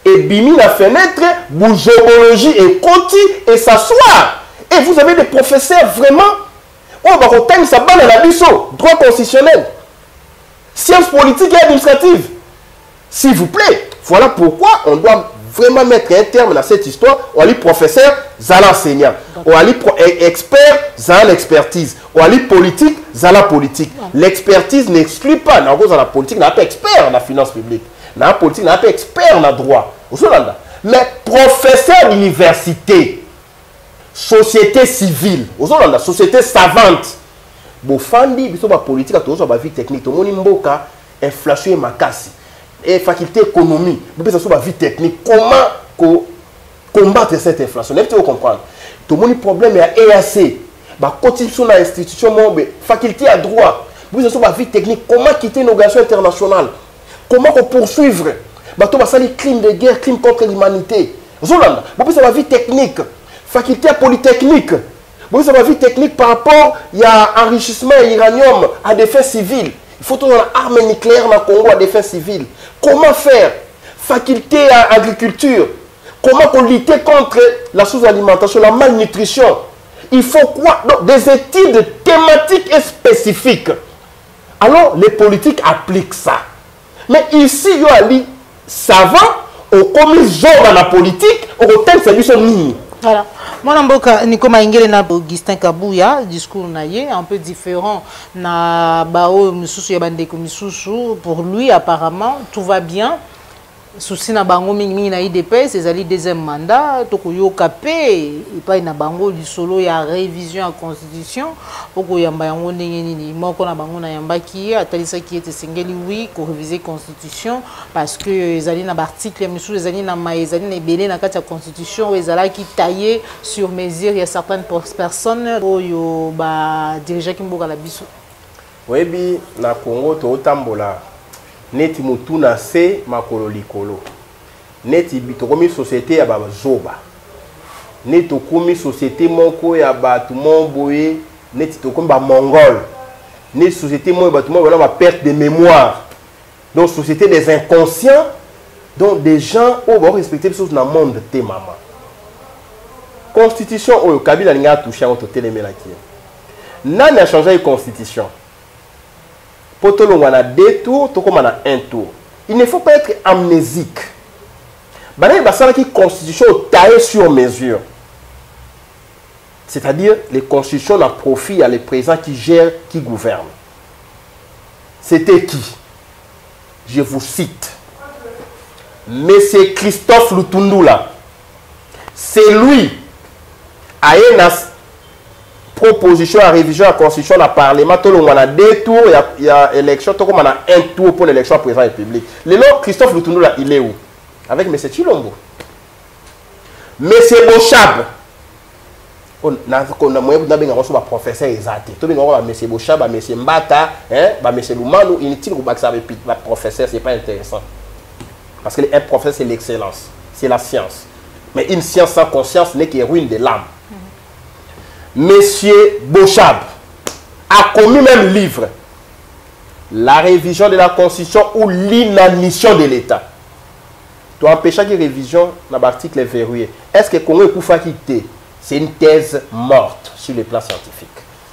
est bimi la fenêtre, bourgeoisie et conti et s'asseoir. Et vous avez des professeurs vraiment, on va retenir ça dans la biseau, droit constitutionnel, sciences politiques et administratives. S'il vous plaît, voilà pourquoi on doit vraiment mettre un terme dans cette histoire. On a dit professeur, zala enseignant. On a dit expert, zala expertise. On a dit politique, zala politique. L'expertise n'exclut pas. Dans la politique, on n'a pas expert dans la finance publique. Dans la politique, on n'a pas expert dans le droit. Mais professeur d'université, société civile, société savante, bofandi biso ba politique to ba vie technique to moni mboka inflation et makasi et faculté économie biso so ba vie technique comment combattre cette inflation vous comprendre to moni problème ya EAC ba constitution na institution mo faculté à droit biso so ba vie technique comment quitter une organisation internationale comment poursuivre ba to ba sali crime de guerre crime contre l'humanité zolanda biso ba vie technique faculté polytechnique. Vous avez vu technique par rapport il y a enrichissement uranium à des fins civiles. Il faut trouver une arme nucléaire dans le Congo à des fins civiles. Comment faire? Faculté à agriculture. Comment lutter contre la sous-alimentation, la malnutrition? Il faut quoi? Donc, des études thématiques et spécifiques. Alors, les politiques appliquent ça. Mais ici, il y a des savants, au commis dans la politique, au thème c'est lui. Voilà. Moi, Mboka, Nico Maingele na Augustin Kabouya, discours naïe, un peu différent. Na bao misusu ya bandeko misusu, pour lui apparemment tout va bien. Souci na bango mingi na IDPS, c'est ali deuxième mandat, tokoyo kapé, et pas na bango du solo ya révision à constitution, poko yamba yango ndenge nini, moko na bango na yamba ki atalisa ki était singeli oui ko réviser constitution parce que ezali na article misusu ezali na ezali na belé na kati ya constitution ezala ki taillé sur mesure il y a certaines personnes oyo ba dirigeant ki mboka la biso. Webi na Congo to tambola neti mutuna se makolo likolo neti bitokomi société ya ba zoba neti tokomi société moko ya batu momboye neti tokomi ba mongol neti société moko batu momboye ba perte de mémoire donc société des inconscients donc des gens où va respecter les choses dans le monde te maman constitution oyo Kabila linga touché en to telemela ki nani a changé la constitution. On a 2 tours, on a 1 tour. Il ne faut pas être amnésique. Il y a une constitution taillée sur mesure. C'est-à-dire, les constitutions n'ont profit à les présents qui gèrent, qui gouvernent. C'était qui? Je vous cite. Monsieur Christophe Lutundula. C'est lui a une proposition à révision à la constitution à parlement, on a 2 tours, il y a élection, on a 1 tour pour l'élection président de la République. Le nom Christophe Lutundula, il est où? Avec M. Chilombo. M. Bochab. On a professeur exact. Tout le monde a M. Bochab, M. Mbata, M. Lumanu, inutile que professeur, ce n'est pas intéressant. Parce qu'un professeur, c'est l'excellence, c'est la science. Mais une science sans conscience n'est que ruine de l'âme. Monsieur Bochab a commis même livre la révision de la Constitution ou l'inadmission de l'État. Tu empêches chaque révision dans l'article verrouillé. Est-ce que Congo Koufa quitter? C'est une thèse morte sur le plan scientifique.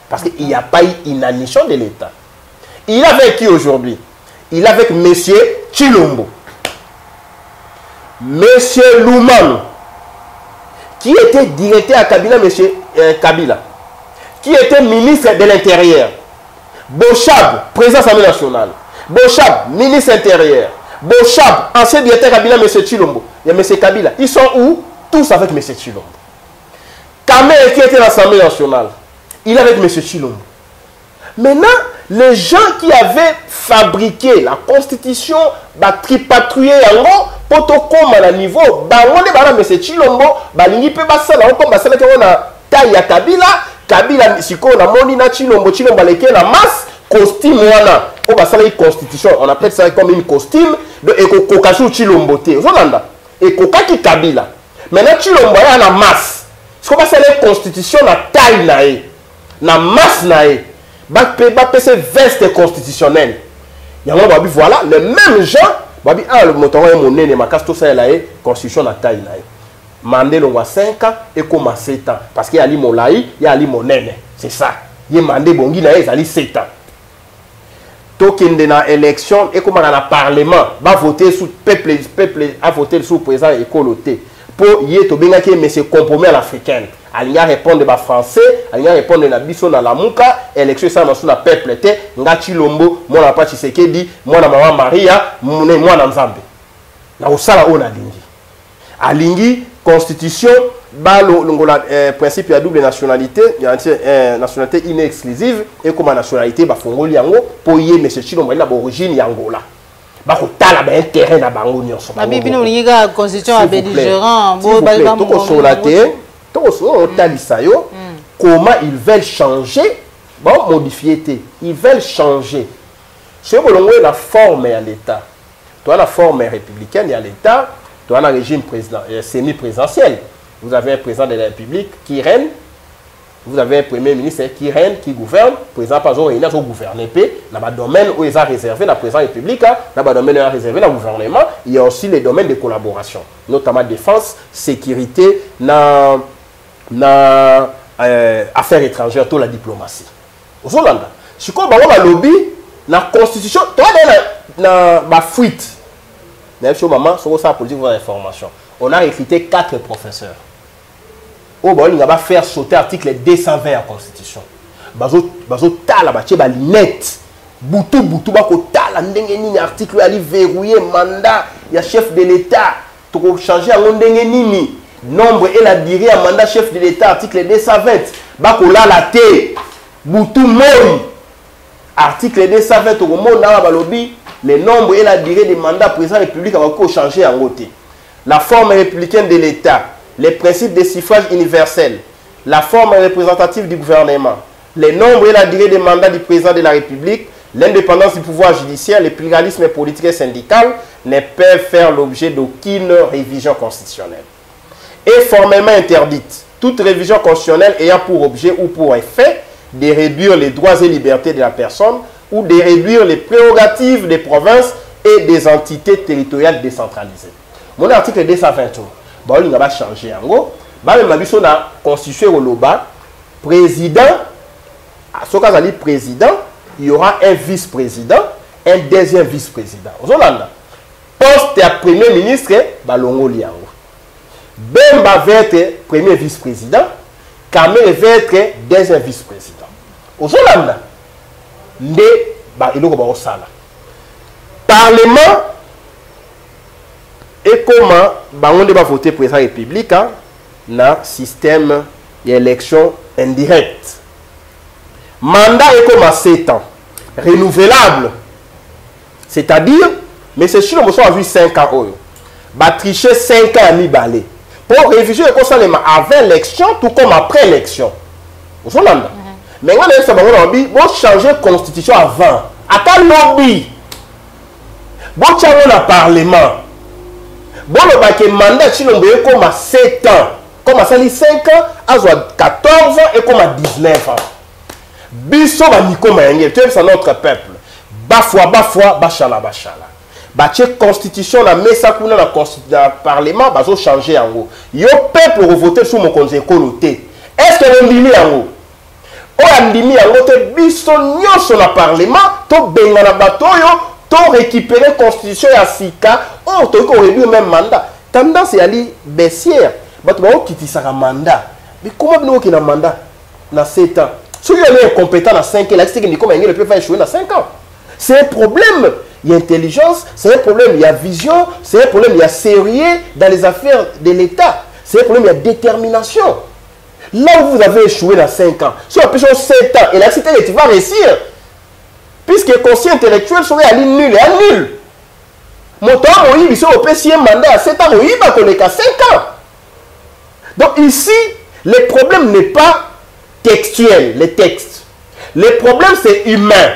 Parce qu'il n'y a pas eu inadmission de l'État. Il est avec qui aujourd'hui? Il est avec monsieur Chilombo. Monsieur Lumanu, qui était directeur à Kabila, monsieur Kabila, qui était ministre de l'Intérieur. Bochab, président de l'Assemblée nationale. Bochab, ministre intérieur. Bochab, ancien directeur Kabila, monsieur Chilombo. Il y a monsieur Kabila. Ils sont où? Tous avec monsieur Chilombo. Kamel, qui était à l'Assemblée nationale, il est avec monsieur Chilombo. Maintenant, les gens qui avaient fabriqué la constitution, tripatrouillé en haut, pour tout à niveau, on est Chilombo, balingi pe basala on comme basala que on a taille à Kabila siko na moni na Chilombo leke na masse costume wana on basala constitution on appelle ça comme une costume de ekokachu Chilombo te Zolanda ekokaki Kabila maintenant Chilombo ya na masse siko basala constitution na taille na masse na e ba pese veste constitutionnelle yango babi voilà les mêmes gens babi le moton est monene makasi to ça la constitution na taille na Mandé on 5 ans et comme 7 ans parce qu'il y a li molai il y a li monene c'est ça il mandé bongi na ezali 7 ans tokende na élection et comme dans le parlement va voter sous peuple a voté sous président écoloté pour y to benga que mais c'est compromis à l'africaine alinga répondre ba français alinga répondre na biso na lamuka élection ça na sous peuple te ngati lombo mona pa Tshisekedi mona mama Maria mwana Nzambe na osala ona alingi constitution longola principe ya double nationalité nationalité inexclusive et comme nationalité ba fongoli yango po ye monsieur Chilombo na origine yangola ba ko tala ba intérêt na bango nyonso ba bibi no linga constitution a belligérant bo ba to ko solate to ko so talisa yo comment ils veulent changer bon modifier ils veulent changer c'est bolongo la forme à l'état toi la forme républicaine et à l'état toi un régime président semi-présidentiel. Vous avez un président de la République qui règne, vous avez un premier ministre qui règne, qui gouverne, président pas au réunion, au gouvernement, dans le domaine où ils ont réservé la présidence république, dans le domaine où ils ont réservé le gouvernement, il y a aussi les domaines de collaboration, notamment défense, sécurité, affaires étrangères, toute la diplomatie. Au Hollande, si on a un lobby, la constitution, toi, la fuite, même si maman, sur sa politique d'information, on a recruté 4 professeurs. Oh, bon, il va faire sauter l'article 220 de la Constitution. Bazo tala bache ba linette. Boutou bako tala ndenge nini article ali verrouiller mandat ya chef de l'État. To changer en ndenge nini nombre et la durée à mandat chef de l'État article 220. Bako la la té. Boutou moi. Article 220 to mo na balobi les nombres et la durée des mandats président république va changer en côté. La forme républicaine de l'État, les principes de suffrage universel, la forme représentative du gouvernement, les nombres et la durée des mandats du président de la République, l'indépendance du pouvoir judiciaire, le pluralisme politique et syndical ne peuvent faire l'objet d'aucune révision constitutionnelle. Et formellement interdite, toute révision constitutionnelle ayant pour objet ou pour effet de réduire les droits et libertés de la personne ou de réduire les prérogatives des provinces et des entités territoriales décentralisées. Mon article 220, il va changer. La constitution Roloba, président, ce cas de président, il y aura un vice-président, un deuxième vice-président. Aux Hollande, poste à premier ministre, Balongo Liango. Bemba va être premier vice-président, Kamel va être deuxième vice-président. Aux Hollande, il y a Parlement. Et comment on va voter pour la République dans le système d'élection indirecte. Mandat est comme à 7 ans. Renouvelable. C'est-à-dire, mais c'est sûr que vous avez vu 5 ans. Vous avez triché 5 ans à mi-balé. Pour réviser avant l'élection, tout comme après l'élection. Vous avez mais on va changer la constitution avant. À quel lobby? Vous changer le Parlement. Bon, le mandat est comme à 7 ans. Comme à 5 ans, à 14 ans et comme à 19 ans. Biso va ni comme un c'est notre peuple. Bafwa, bachala. Bache constitution, la messa kuna la parlement, bazo changer en haut. Yo peuple voter sur mon conseil coloté. Est-ce que l'on dit en haut? On dit en haut, biso nyo sur le parlement, to benga na bato yo. Récupérer la constitution et la SICA, on a réduit même mandat. Tendance est à aller baissière. Mais tu as un mandat. Mais comment vous avez un mandat dans 7 ans? Si vous êtes incompétent dans 5 ans, c'est ne peut pas échouer dans 5 ans. C'est un problème. Il y a intelligence, c'est un problème. Il y a vision, c'est un problème. Il y a sérieux dans les affaires de l'État. C'est un problème. Il y a détermination. Là où vous avez échoué dans 5 ans, si on a 7 ans et la cité, tu vas réussir. Puisque le conseil intellectuel serait à nul et à nul. Mon temps, il y a un mandat à 7 ans, il y a 5 ans. Donc ici, le problème n'est pas textuel, les textes. Le problème, c'est humain.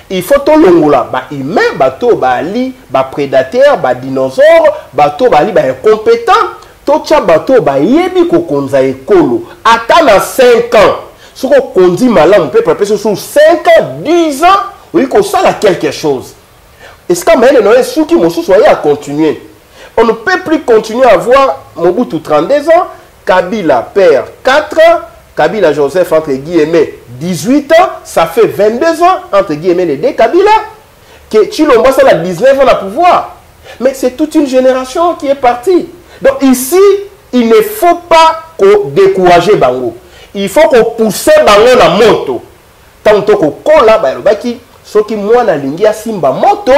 Il faut que l'on humain, bateau, bali, prédateur, dinosaure, bateau, bali, incompétent, tout bateau, yebi ko konza ekolo. Attends 5 ans. Ce qu'on dit malin, on peut préparer sur 5 ans, 10 ans, oui, qu'on sait quelque chose. Est-ce que maintenant, ceux qui m'ont soigné à continuer? On ne peut plus continuer à voir Mobutu 32 ans, Kabila père 4 ans, Kabila Joseph entre guillemets 18 ans, ça fait 22 ans, entre guillemets, les deux Kabila, que Tshilombo, ça a 19 ans à pouvoir. Mais c'est toute une génération qui est partie. Donc ici, il ne faut pas décourager Bango. Il faut qu'on pousse Bango dans la moto. Tant que kola, ce qui moi na lingi simba moto,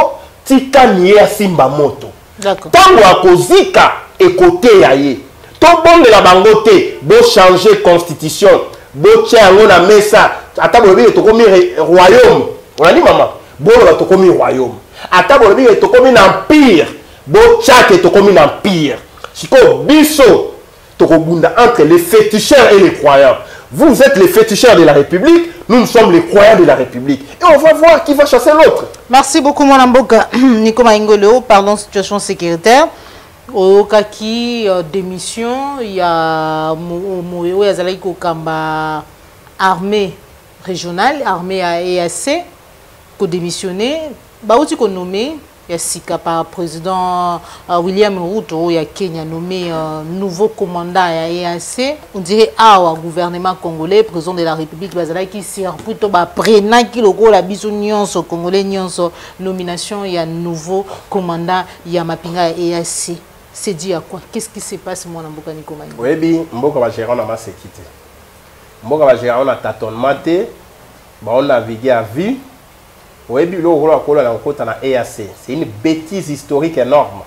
tika nié simba moto. D'accord. Tant à kozika et côté aye. Tout bon de la bangote, beau changer constitution, beau tiens on mesa, attends le to comme royaume. On a dit maman, beau to comme royaume. Attends le to comme empire, beau tchak to comme empire. Siko biso to kobunda entre les féticheurs et les croyants. Vous êtes les féticheurs de la République, nous sommes les croyants de la République. Et on va voir qui va chasser l'autre. Merci beaucoup, Mme Mboka. Nico Maingolo, parlons de situation sécuritaire. Au Kaki, démission, il y a Moéo Yazalaïko Kamba, armée régionale, armée à EAC, qui a démissionné. Baouti qu'on nommé, il y a Sika par président William Ruto, il y a Kenya nommé nouveau commandant à EAC. On dirait au gouvernement congolais, président de la République, qui sert plutôt prénant qui logo la bisounion congolais nomination, il y a nouveau commandant, il y a Mapinga à EAC. C'est dit à quoi? Qu'est-ce qui se passe, mon Mboka Nikomani? Oui, bien, Mboka va gérer, on a ma sécurité. Mboka va gérer, on a tâtonnement, on a navigué à vue. Oui, bien, c'est une bêtise historique énorme.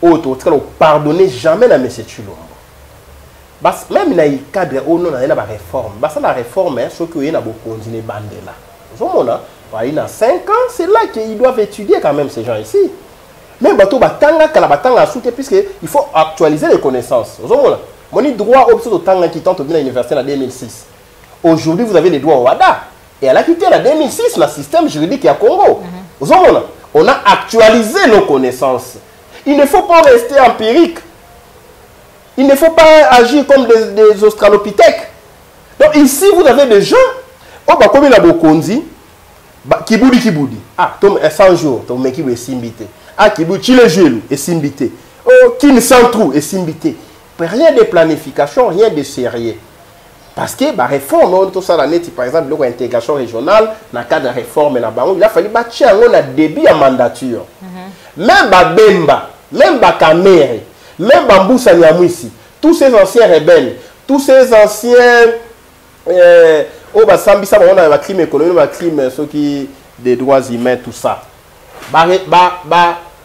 Autre, pardonnez jamais à M. Tshilombo. Même dans le cadre où on a une réforme, la réforme, c'est qu'il y a beaucoup de bandela. Il y a 5 ans, c'est là qu'ils doivent étudier quand même ces gens ici. Même bateau batanga kalabatanga soute puisqu'il faut actualiser les connaissances. Mon droit au tanga qui tente à l'université en 2006. Aujourd'hui, vous avez les droits au WADA. Et elle a quitté en 2006 le système juridique à Congo. On a actualisé nos connaissances. Il ne faut pas rester empirique. Il ne faut pas agir comme des australopithèques. Donc ici, vous avez des gens, comme il a beaucoup dit, Kiboudi. Ah, 100 jours, ton mec est simbité. Ah, Kiboudi, le gelou est simbité. Oh, Kin Santrou est simbité. Rien de planification, rien de sérieux. Parce que la réforme, par exemple, l'intégration régionale, dans le cadre de la réforme, il a fallu bâtir un début à mandature. Même Bemba, même Kamere, même Bamboussa Niamouissi, tous ces anciens rebelles, tous ces anciens. On a crime économique, un crime des droits humains, tout ça.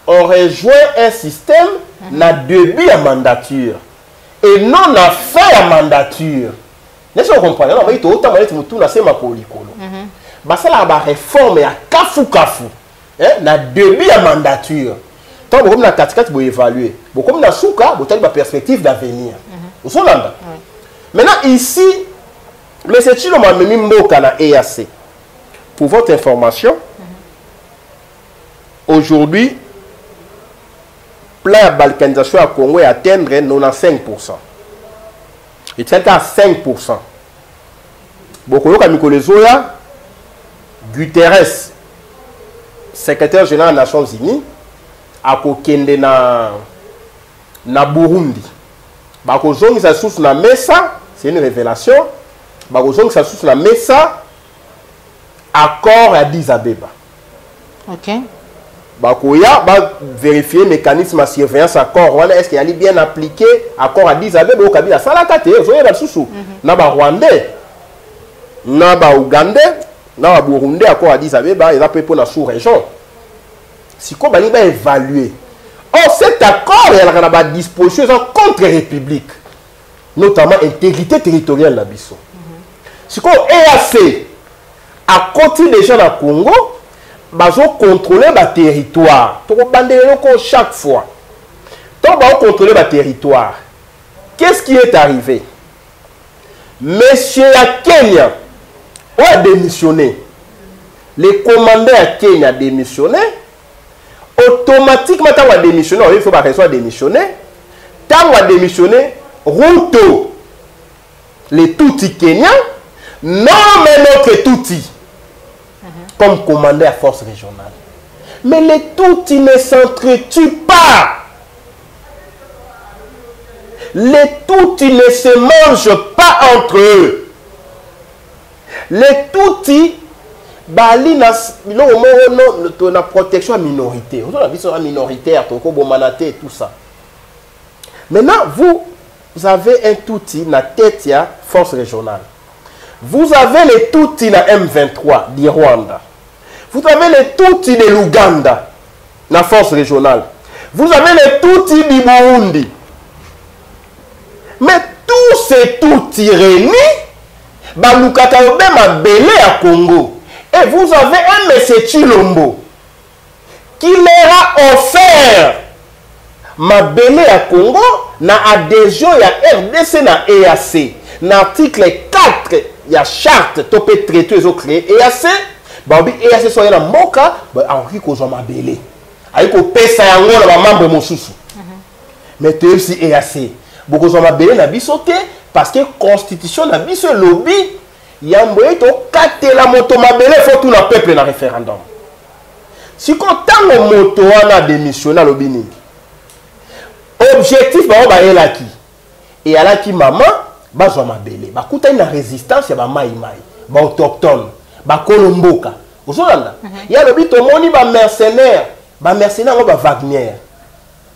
On rejoint un système dans début à mandature et non à fin à mandature. N'est-ce pas comprenez? On va dire autant de tout na sema kolikolo. Ça la réforme à kafu na début à mandature. Tant comme na katikati pour évaluer. Comme na souka, vous avez une perspective d'avenir. Vous savez là. Maintenant ici, M. Tshilombo a mis Mboka na EAC. Pour votre information, aujourd'hui, plan de balkanisation à Congo est atteindre 95%. Il tient à 5%. Beaucoup de Mikolezoya, Guterres, secrétaire général des Nations Unies, a kokende na Burundi. Bakozongi sa source na Mesa, c'est une révélation. Bakozongi sa source na Mesa, accord à Addis Abeba. Ok. Bakoya va vérifier le mécanisme de surveillance accord. Est-ce qu'il a bien appliqué accord à Addis Abeba au Kabila? Ça l'a caté. Vous voyez là-dessous. Naba Rwandais, Naba Ougandais, Naba Burundais accord à Addis Abeba. Il a pris pour la sous-région. Si quoi va évaluer. Or cet accord il a une disposition contre-république, notamment intégrité territoriale de la Bisso. Si quoi EAC à côté des gens dans le Congo. Ils ont contrôlé le territoire. Chaque fois. Tant qu'ils ont contrôlé le territoire, qu'est-ce qui est arrivé? Monsieur à Kenya a démissionné. Le commandant à Kenya a démissionné. Automatiquement, quand on a démissionné, il faut pas démissionner. Quand on a démissionné, Ruto, les Tutsi Kenyans, non mais notre Tutsi. Comme commandant à force régionale. Mais les Tutsis ne s'entretuent pas. Les Tutsis ne se mangent pas entre eux. les touti bali na la protection à minorité. On a vu ça minoritaire, tout ça. Maintenant, vous avez un touti na tête ya force régionale. Vous avez les touti na M23 du Rwanda. Vous avez les touti de l'Ouganda na force régionale. Vous avez les touti du Burundi. Mais tous ces touti réunis, balukaka yobe mabele à Congo. Et vous avez un monsieur Chilombo qui leur a offert mabele à Congo na adhésion ya RDC na EAC. Na article 4 ya charte topé traité les autres EAC. Babi EAC soit na moka ba Henri ko zoma mabele. Aiko pesa yango na ba membre mosusu. Mais tu aussi EAC. Beaucoup zoma mabele na bisoté parce que constitution na biso lobby yamboye to kate la moto mabele faut tout le peuple na référendum. Si content le moto wana démissionner lobby ni. Objectif ba elaki. Et alaki maman ba zoma mabele. Ba kuta na résistance ya ba mai ba autochtone, ba kolomboka. Ozolanda. Ya lobby to moni ba mercenaire ba Wagner.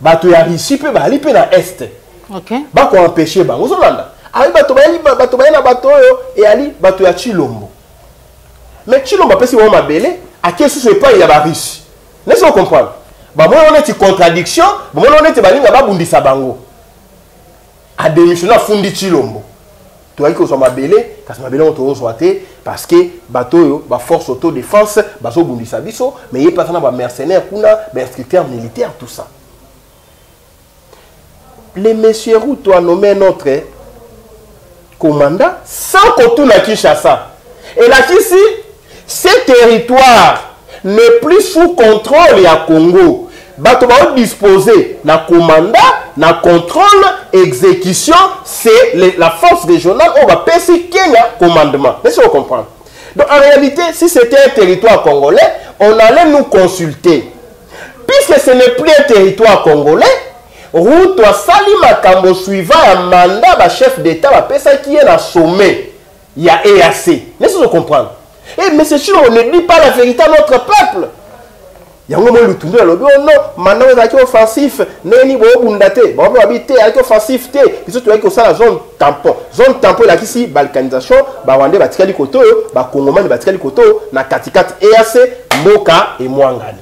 Ba to ya Russie pe ba ali pe na est. OK. Ba ko empêcher ba. Ozolanda. Ali bato na bato et ali bato ya Chilombo. Mais Chilombo pesi wa mabele a kesu se pas il y a ba Russie. Laissez-vous comprendre. Ba moi on est en contradiction, ba moi on est balinga ba bundisa bango. A démissionner fundi Chilombo. To ayi ko so mabele, kasi mabele on to soité parce que bato yo ba force autodéfense, ba so bundisa biso, mais il pas na ba mercenaires kuna, ba instructeurs militaires tout ça. Les messieurs Ruto a nommé notre commandant sans qu'on tourne à Kinshasa. Et là, ici, ce territoire n'est plus sous contrôle à Congo. Bato ba disposer na commandant, na contrôle, exécution, c'est la force régionale on va passer Kenya commandement. Laissez-vous comprendre. Donc en réalité, si c'était un territoire congolais, on allait nous consulter. Puisque ce n'est plus un territoire congolais, Ruto asali makambo suivant un mandat ba chef d'état ba pesa qui est dans sommet il y a EAC. Laissez-vous comprendre. Et mais c'est sûr on ne dit pas la vérité à notre peuple. Yango mo lutundu la lobi non mandat ezaki offensif neni bo bundate bo habité avec offensif té biso to avec ça la zone tampon la kisi balkanisation ba wande ba tikali koto ba kongomani ba tikali koto na katikati EAC Mboka et Mwangani.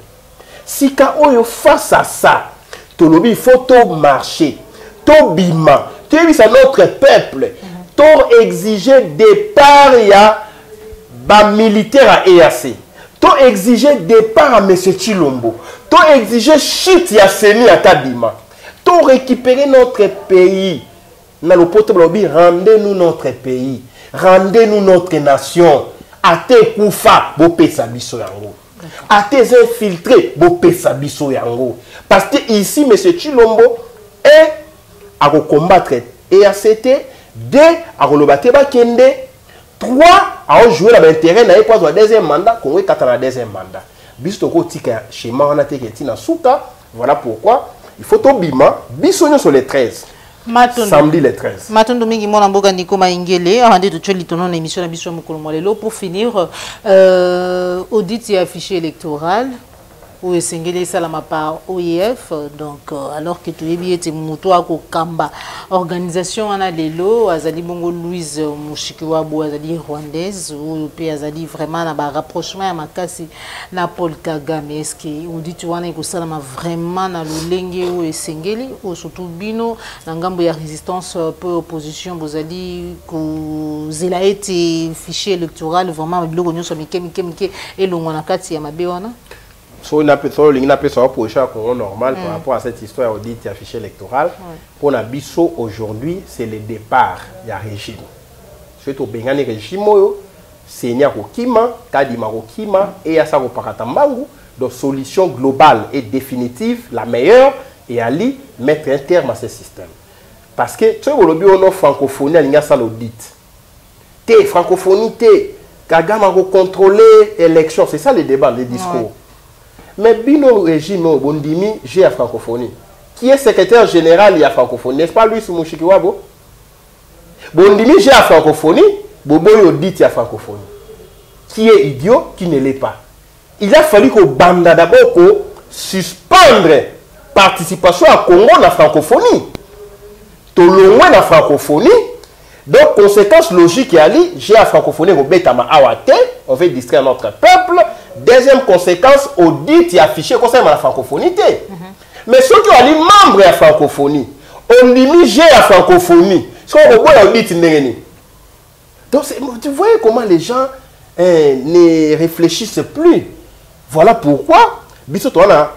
Sika oyo face à ça il faut tout marcher, tout bima, tout à notre peuple, tout exiger départ ya ba militaire à EAC, tout exiger départ à M. Chilombo, tout exiger chute ya Seni à Kadima, tout récupérer notre pays. Dans le pote rendez-nous notre pays, rendez-nous notre nation. Ate koufa bo pesa biso yango. À tes infiltrés, parce que ici, M. Chilombo est à combattre EACT, 2 à relobater Bakende, 3 à jouer l'intérêt n'a pas le deuxième mandat, qu'on est 4 à la deuxième mandat. Bistoko tika chez Maranate Ketina Souka, voilà pourquoi il faut au bima, bisogno sur les 13. Samedi les 13. Matondo mingi mona mboka ndiko maingele ahande to tcholi tono na émission na biso mokolo molelo pour finir audit et affiché électoral ou esengeli salama par OIF donc alors que tu yebi ete muto akokamba organisation wana lelo azali bongo Louise Mushikiwabo azali rwandaise ou pe azali vraiment na ba rapprochement ya makasi na Paul Kagame est-ce que audit wana ekosalama vraiment na lolenge ou esengeli ou surtout bino na ngambo ya résistance peu opposition bozali ko zela ete fichier électoral vraiment biloko nyoso mike elongo na kati ya mabe wana. So, on a normal par rapport à cette histoire audit et affiché électoral. Pour Nabiso, aujourd'hui, c'est le départ du régime. Surtout, le régime, c'est Nyakokima, Kadima Rokima et Asaro Paratambangu. Donc, solution globale et définitive, la meilleure, et Ali mettre un terme à ce système. Parce que, tu sais, on a francophonie, il y a ça l'audit. Té, francophonie, té, Kagame a contrôlé l'élection. C'est ça le débat, le discours. Mais Bino régime Bondimi, j'ai à francophonie. Qui est secrétaire général de la francophonie? N'est-ce pas lui, Mushikiwabo? Bondimi, j'ai à francophonie. Bobo dit à francophonie. qui est idiot, qui ne l'est pas. Il a fallu que Banda d'abord suspendre participation à Congo dans la francophonie. Tout le moins dans la francophonie. Donc, conséquence logique, j'ai la francophonie, on veut distraire notre peuple. Deuxième conséquence, audit et affiché concernant la francophonie. Mais ceux qui ont les membres de la francophonie, on limite la francophonie. Ce qu'on voit audit. Donc, vous voyez comment les gens ne réfléchissent plus. Voilà pourquoi, on a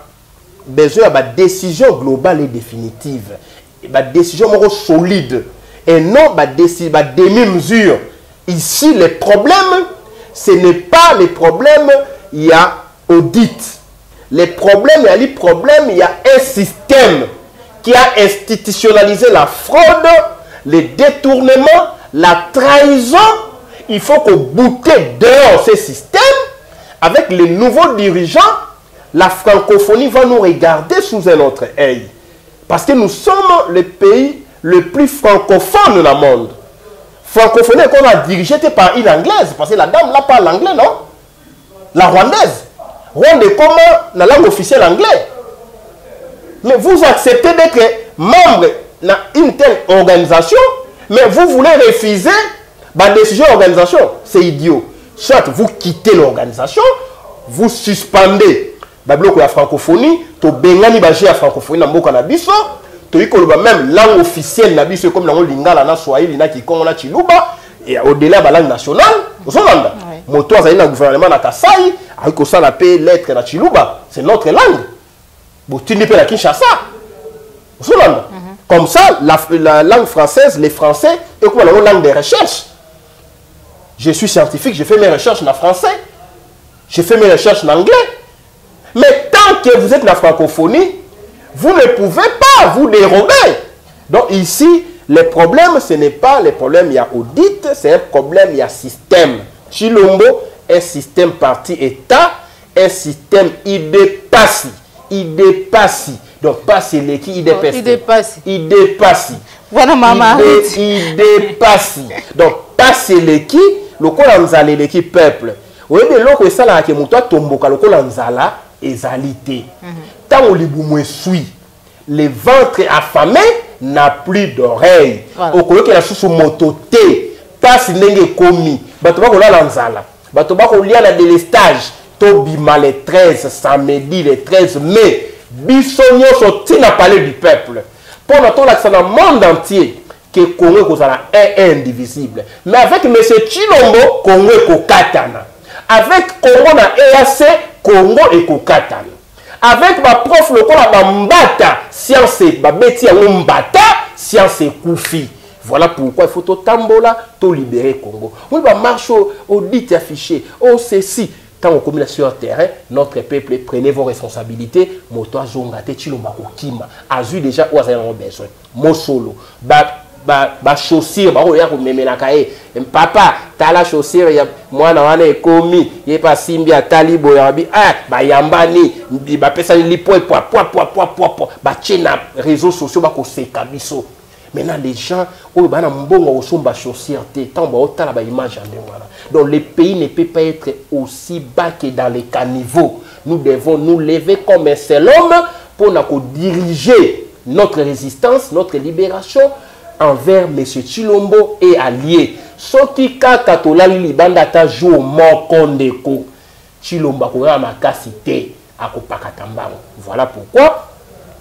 besoin de décision globale et définitive. Une décision solide. Et non de demi-mesure. Ici, les problèmes, ce n'est pas les problèmes, il y a audit. Les problèmes, il y a un système qui a institutionnalisé la fraude, les détournements, la trahison. Il faut que bouter dehors ces systèmes. Avec les nouveaux dirigeants, la francophonie va nous regarder sous un autre œil. Parce que nous sommes le pays le plus francophone dans le monde. Francophonie qu'on a dirigé par une anglaise. Parce que la dame là parle anglais, non? La rwandaise. Rwanda est comment la langue officielle anglais. Mais vous acceptez d'être membre d'une telle organisation, mais vous voulez refuser la décision de l'organisation. C'est idiot. Soit vous quittez l'organisation, vous suspendez la francophonie, tu bengani la francophonie dans le Nabiso, tu même langue officielle Nabiso comme dans le Lingala, na Swahili, na Kikongo, na Chiluba, et au-delà de la langue nationale, vous avez moto dans le gouvernement de Kasai, avec ça la paix lettre na Chiluba, c'est notre langue. Tu n'es pas la Kinshasa. Vous avez comme ça, la langue française, les Français, et comme la langue de recherche. Je suis scientifique, j'ai fait mes recherches en français, j'ai fait mes recherches en anglais. Mais tant que vous êtes dans la francophonie, vous ne pouvez pas vous dérober. Donc ici, le problème, ce n'est pas le problème, il y a audit, c'est un problème, il y a système. Chilombo, un système parti-État, un système il dépasse. Donc, pas c'est l'équipe, il dépasse. Voilà, maman. Il dépasse. Donc, pas c'est l'équipe, le kolanzala l'équipe peuple. Vous voyez, l'autre, ça là, qui est mon toit tomboka, le kolanzala, ezalité. Tant on les suit, le ventre affamé n'a plus d'oreilles. Au cours de la sous mototé, pas si n'est commis. Batoba ko la lanzala. Batoba ko lia la délestage. Tobima le 13 samedi, le 13 mai. Bissonio sorti na palais du peuple. Pour notre l'accent dans le monde entier, que Congo est indivisible. Mais avec M. Chilombo, Congo est Kokatana. Avec Congo na EAC, Congo est Kokatana. Avec ma prof local à Mbata, science et Babeti à Mbata, science et Koufi. Voilà pourquoi il faut tout tambola, tout libérer Congo. On va marcher au dit affiché, au ceci. Quand on communique sur le terrain, notre peuple, prenez vos responsabilités. Moto Zongate, Chilomba Kima. Azu déjà, où avez besoin. Mon solo. Ba chaussure, ba oya ko memela kae. Papa, ta la chaussure ya mwana wana ekomi, ye pa simbi atalibo ya bi ba yambani, ba pesa lipo poa ba chena réseaux sociaux ba ko seka biso. Maintenant les gens oyo bana mbongo osomba chaussure té, tant ba otala ba image ande wana. Donc le pays ne peut pas être aussi bas que dans les caniveaux. Nous devons nous lever comme un seul homme pour diriger notre résistance, notre libération envers M. Chilombo et alliés. Ce qui katola libanda ta joue mon kondeko. Chilombo ko makasité akopakatambango. Voilà pourquoi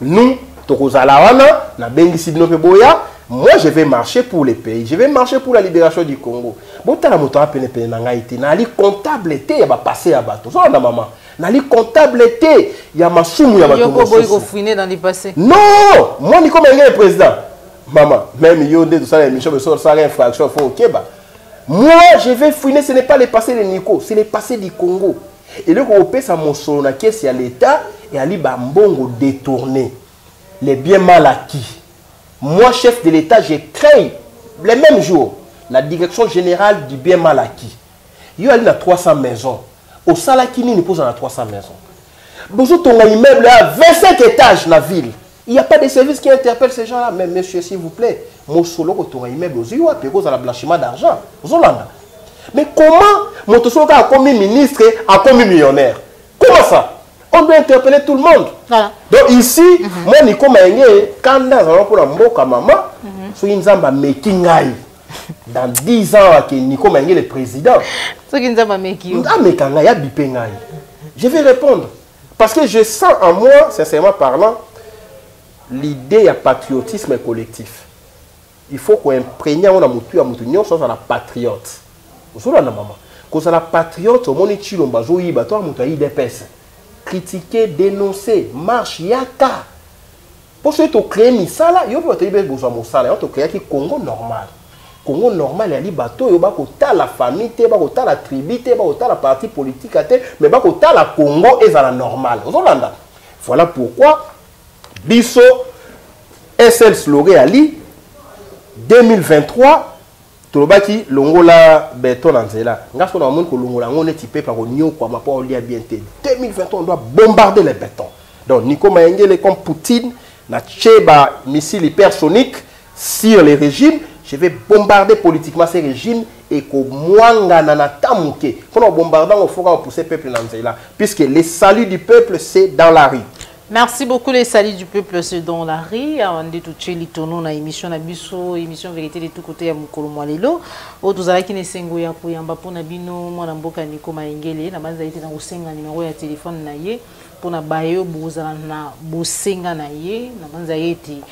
nous tokozalawana na bengisi dinope boya. Moi je vais marcher pour les pays. Je vais marcher pour la libération du Congo. Bon tala moto apene pene na ngaité na li comptabilité ya ba passer à bateau. So na maman. Na li comptabilité ya masumu ya bateau. Yoko boy ko fouiner dans les passés. Non, moi ni comme un président. Maman, même yo de tout ça l'émission de ça infraction faut OK ba. Moi je vais fouiner, ce n'est pas les passés de Nico, c'est les passés du Congo. Et le groupe ça mon solo na caisse ya l'état et ali ba mbongo détourné. Les biens mal acquis. Moi, chef de l'État, j'ai créé, les mêmes jours, la direction générale du bien mal acquis. Il y a 300 maisons. Au Salakini, nous posons 300 maisons. Bonjour, ton immeuble à 25 étages dans la ville. Il n'y a pas de service qui interpelle ces gens-là. Mais monsieur, s'il vous plaît, mon solo, ton immeuble aux yeux, puis à la blanchiment d'argent. Mais comment Motosoka a commis ministre, a commis millionnaire. Comment ça? On doit interpeller tout le monde. Voilà. Donc ici, moi, Nico Maenge, quand nous allons pour la mboka maman, so inzamba making dans 10 ans que Nico Maenge le président. So inzamba making. Je vais répondre. Parce que je sens en moi, sincèrement parlant, l'idée à patriotisme collectif. Il faut qu'on imprègne on a mutu à mutu nyonso la patriote. Osola na maman. Quand la patriote au moni chilomba zo yiba to mutu yi dépêche. Critiquer, dénoncer, marche yaka. Pour ce to créer misala, yo peut être besoin mosala, yo to créer qui Congo normal. Congo normal ya li bato yo ba ko ta la famille te ba ko ta la tribu te ba ko ta la parti politique te mais ba ko ta la Congo est à la normale. Ozolanda. Voilà pourquoi biso SL slogan ali 2023 tolobaki longola beton anzela ngaso na monde ko longola ngone type par onyo kwa mapo lia bien te 2023 on doit bombarder les bétons. Donc Nico Maengele comme Poutine na cheba missile hypersonique sur les régimes, je vais bombarder politiquement ces régimes et que mwanga na tamuke faut bombarder on faut pousser peuple nanzela puisque le salut du peuple c'est dans la rue. Merci beaucoup les saluts du peuple c'est dans la rue. On dit tout chez litono na émission na biso émission vérité de tout côté ya mukolo mwalelo. O tozala ki ne sengo ya kuyamba pona bino mwana mboka Nico Maengele na banza ite na usenga numéro ya téléphone na ye pona bayo bozala na bosenga na ye na banza ite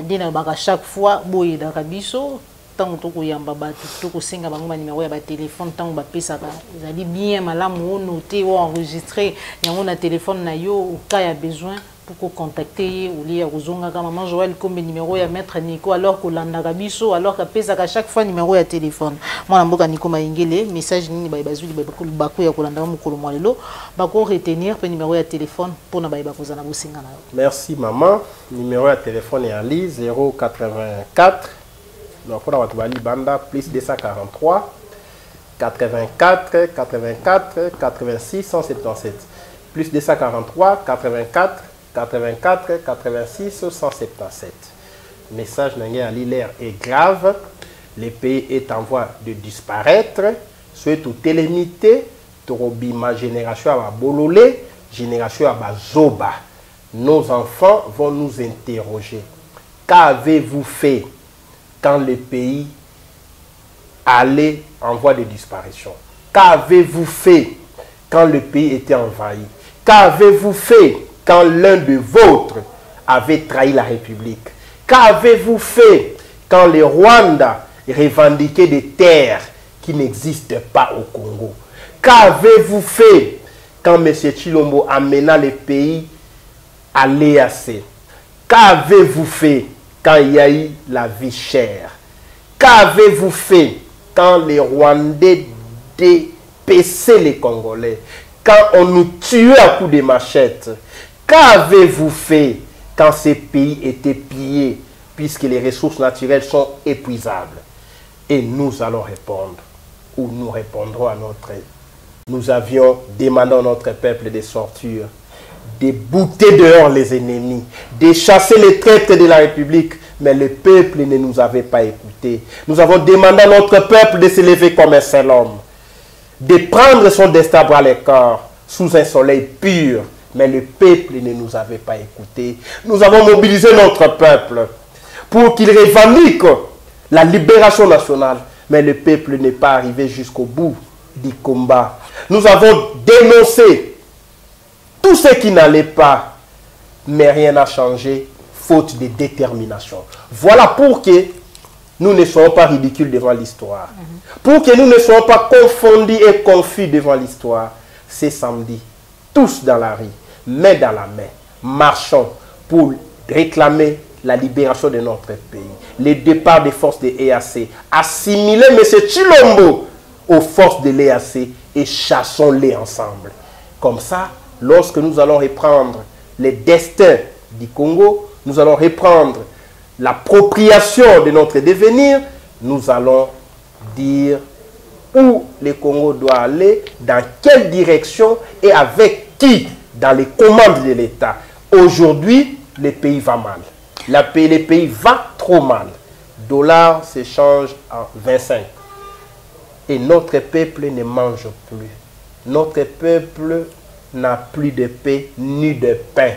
dina baka chaque fois boye da kabiso tant to kuyamba ba to kosenga bango ba numéro ya ba téléphone tant ba pesa ka ezali bien malamu o noter ou enregistrer yango na téléphone na yo au cas ya besoin pour contacter ou lier kozonga ka maman Joël comme numéro ya maître Nico alors ko landa kabiso alors ka pesa ka chaque fois numéro ya téléphone mwana mboka Nico Maengele message nini ba bazuli ba ko ya kolanda mukolo mwalelo ba ko retenir pe numéro ya téléphone pour na ba kozana bosenga na yo. Merci maman. Numéro ya téléphone est ali 084 donc pour la banda plus 243 84 84 86 177 plus 243 84 84 86 177. Message n'engé à l'air est grave. Le pays est en voie de disparaître. Soit tout télémité, ma génération à bololé, génération à zoba. Nos enfants vont nous interroger. Qu'avez-vous fait quand le pays allait en voie de disparition? Qu'avez-vous fait quand le pays était envahi? Qu'avez-vous fait quand l'un de vôtres avait trahi la République? Qu'avez-vous fait quand le Rwanda revendiquait des terres qui n'existent pas au Congo? Qu'avez-vous fait quand M. Tshilombo amena le pays à l'EAC? Qu'avez-vous fait quand il y a eu la vie chère? Qu'avez-vous fait quand les Rwandais dépéçaient les Congolais? Quand on nous tuait à coups de machette? Qu'avez-vous fait quand ces pays étaient pillés puisque les ressources naturelles sont épuisables? Et nous allons répondre, ou nous répondrons à notre... Nous avions demandé à notre peuple de sortir, de bouter dehors les ennemis, de chasser les traîtres de la République, mais le peuple ne nous avait pas écoutés. Nous avons demandé à notre peuple de se lever comme un seul homme, de prendre son destin à bras le corps sous un soleil pur, mais le peuple ne nous avait pas écoutés. Nous avons mobilisé notre peuple pour qu'il revendique la libération nationale, mais le peuple n'est pas arrivé jusqu'au bout du combat. Nous avons dénoncé tout ce qui n'allait pas, mais rien n'a changé, faute de détermination. Voilà pour que nous ne soyons pas ridicules devant l'histoire. Pour que nous ne soyons pas confondus et confus devant l'histoire. C'est samedi, tous dans la rue, main dans la main, marchons pour réclamer la libération de notre pays, le départ des forces de l'EAC, assimiler M. Tshilombo aux forces de l'EAC et chassons-les ensemble. Comme ça, lorsque nous allons reprendre les destins du Congo, nous allons reprendre l'appropriation de notre devenir, nous allons dire où le Congo doit aller, dans quelle direction et avec qui dans les commandes de l'État. Aujourd'hui, le pays va mal. Le pays va trop mal. Dollar s'échange en 25. Et notre peuple ne mange plus. Notre peuple n'a plus de paix ni de pain.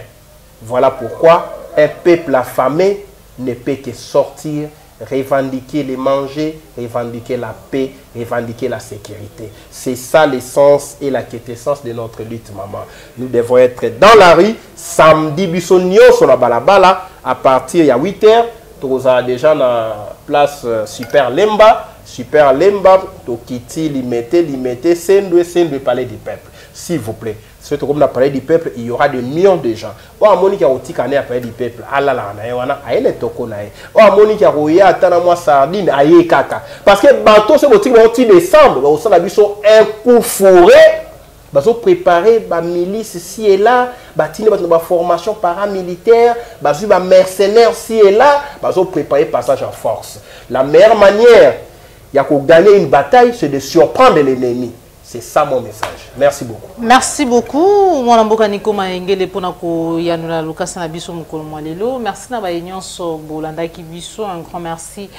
Voilà pourquoi un peuple affamé ne peut que sortir, revendiquer les manger, revendiquer la paix, revendiquer la sécurité. C'est ça l'essence et la quintessence de notre lutte, maman. Nous devons être dans la rue, samedi, bisonio, sur la balabala, à partir de 8 h. Nous avons déjà la place Super Lemba. Super Lemba, Tokiti, Limete, Sendwe, Palais du Peuple. S'il vous plaît. Ce que comme Palais du Peuple, il y aura des millions de gens. Oh, Monica Otikane à Palais du Peuple. Ah là là, aïe toko nae. Oh, Monica Roya, atana moi sardine, aïe kaka. Parce que bateau, c'est motif de décembre. Au sein de la sont un coup fourré. Ils ont préparé la milice ici et là, ils ont formation paramilitaire, ils ont mercenaires ici et là, ils ont préparé passage en force. La meilleure manière de gagner une bataille, c'est de surprendre l'ennemi. C'est ça mon message. Merci beaucoup. Merci beaucoup. Mon amboka Nico Maengele pona ko yanula Lucas na biso mukolo mwalelo. Merci na ba nyonso bolanda ki biso. Un grand merci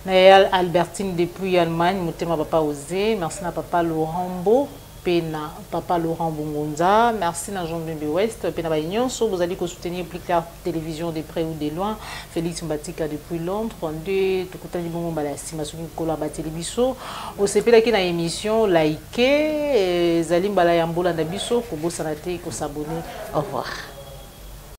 na Albertine depuis Allemagne, motema papa Osé. Merci na papa Laurent Bo. Na papa Laurent Bungunza, merci na Jean Bembe West, pena ba nyonso vous allez soutenir Plus Clair Télévision de près ou de loin. Félix Mbatika depuis Londres, de tukutani bongo balasi masuni kola ba télévision. Au sepela ki na émission liker, zalim bala yambola na biso ko bosana te ko s'abonner. Au revoir.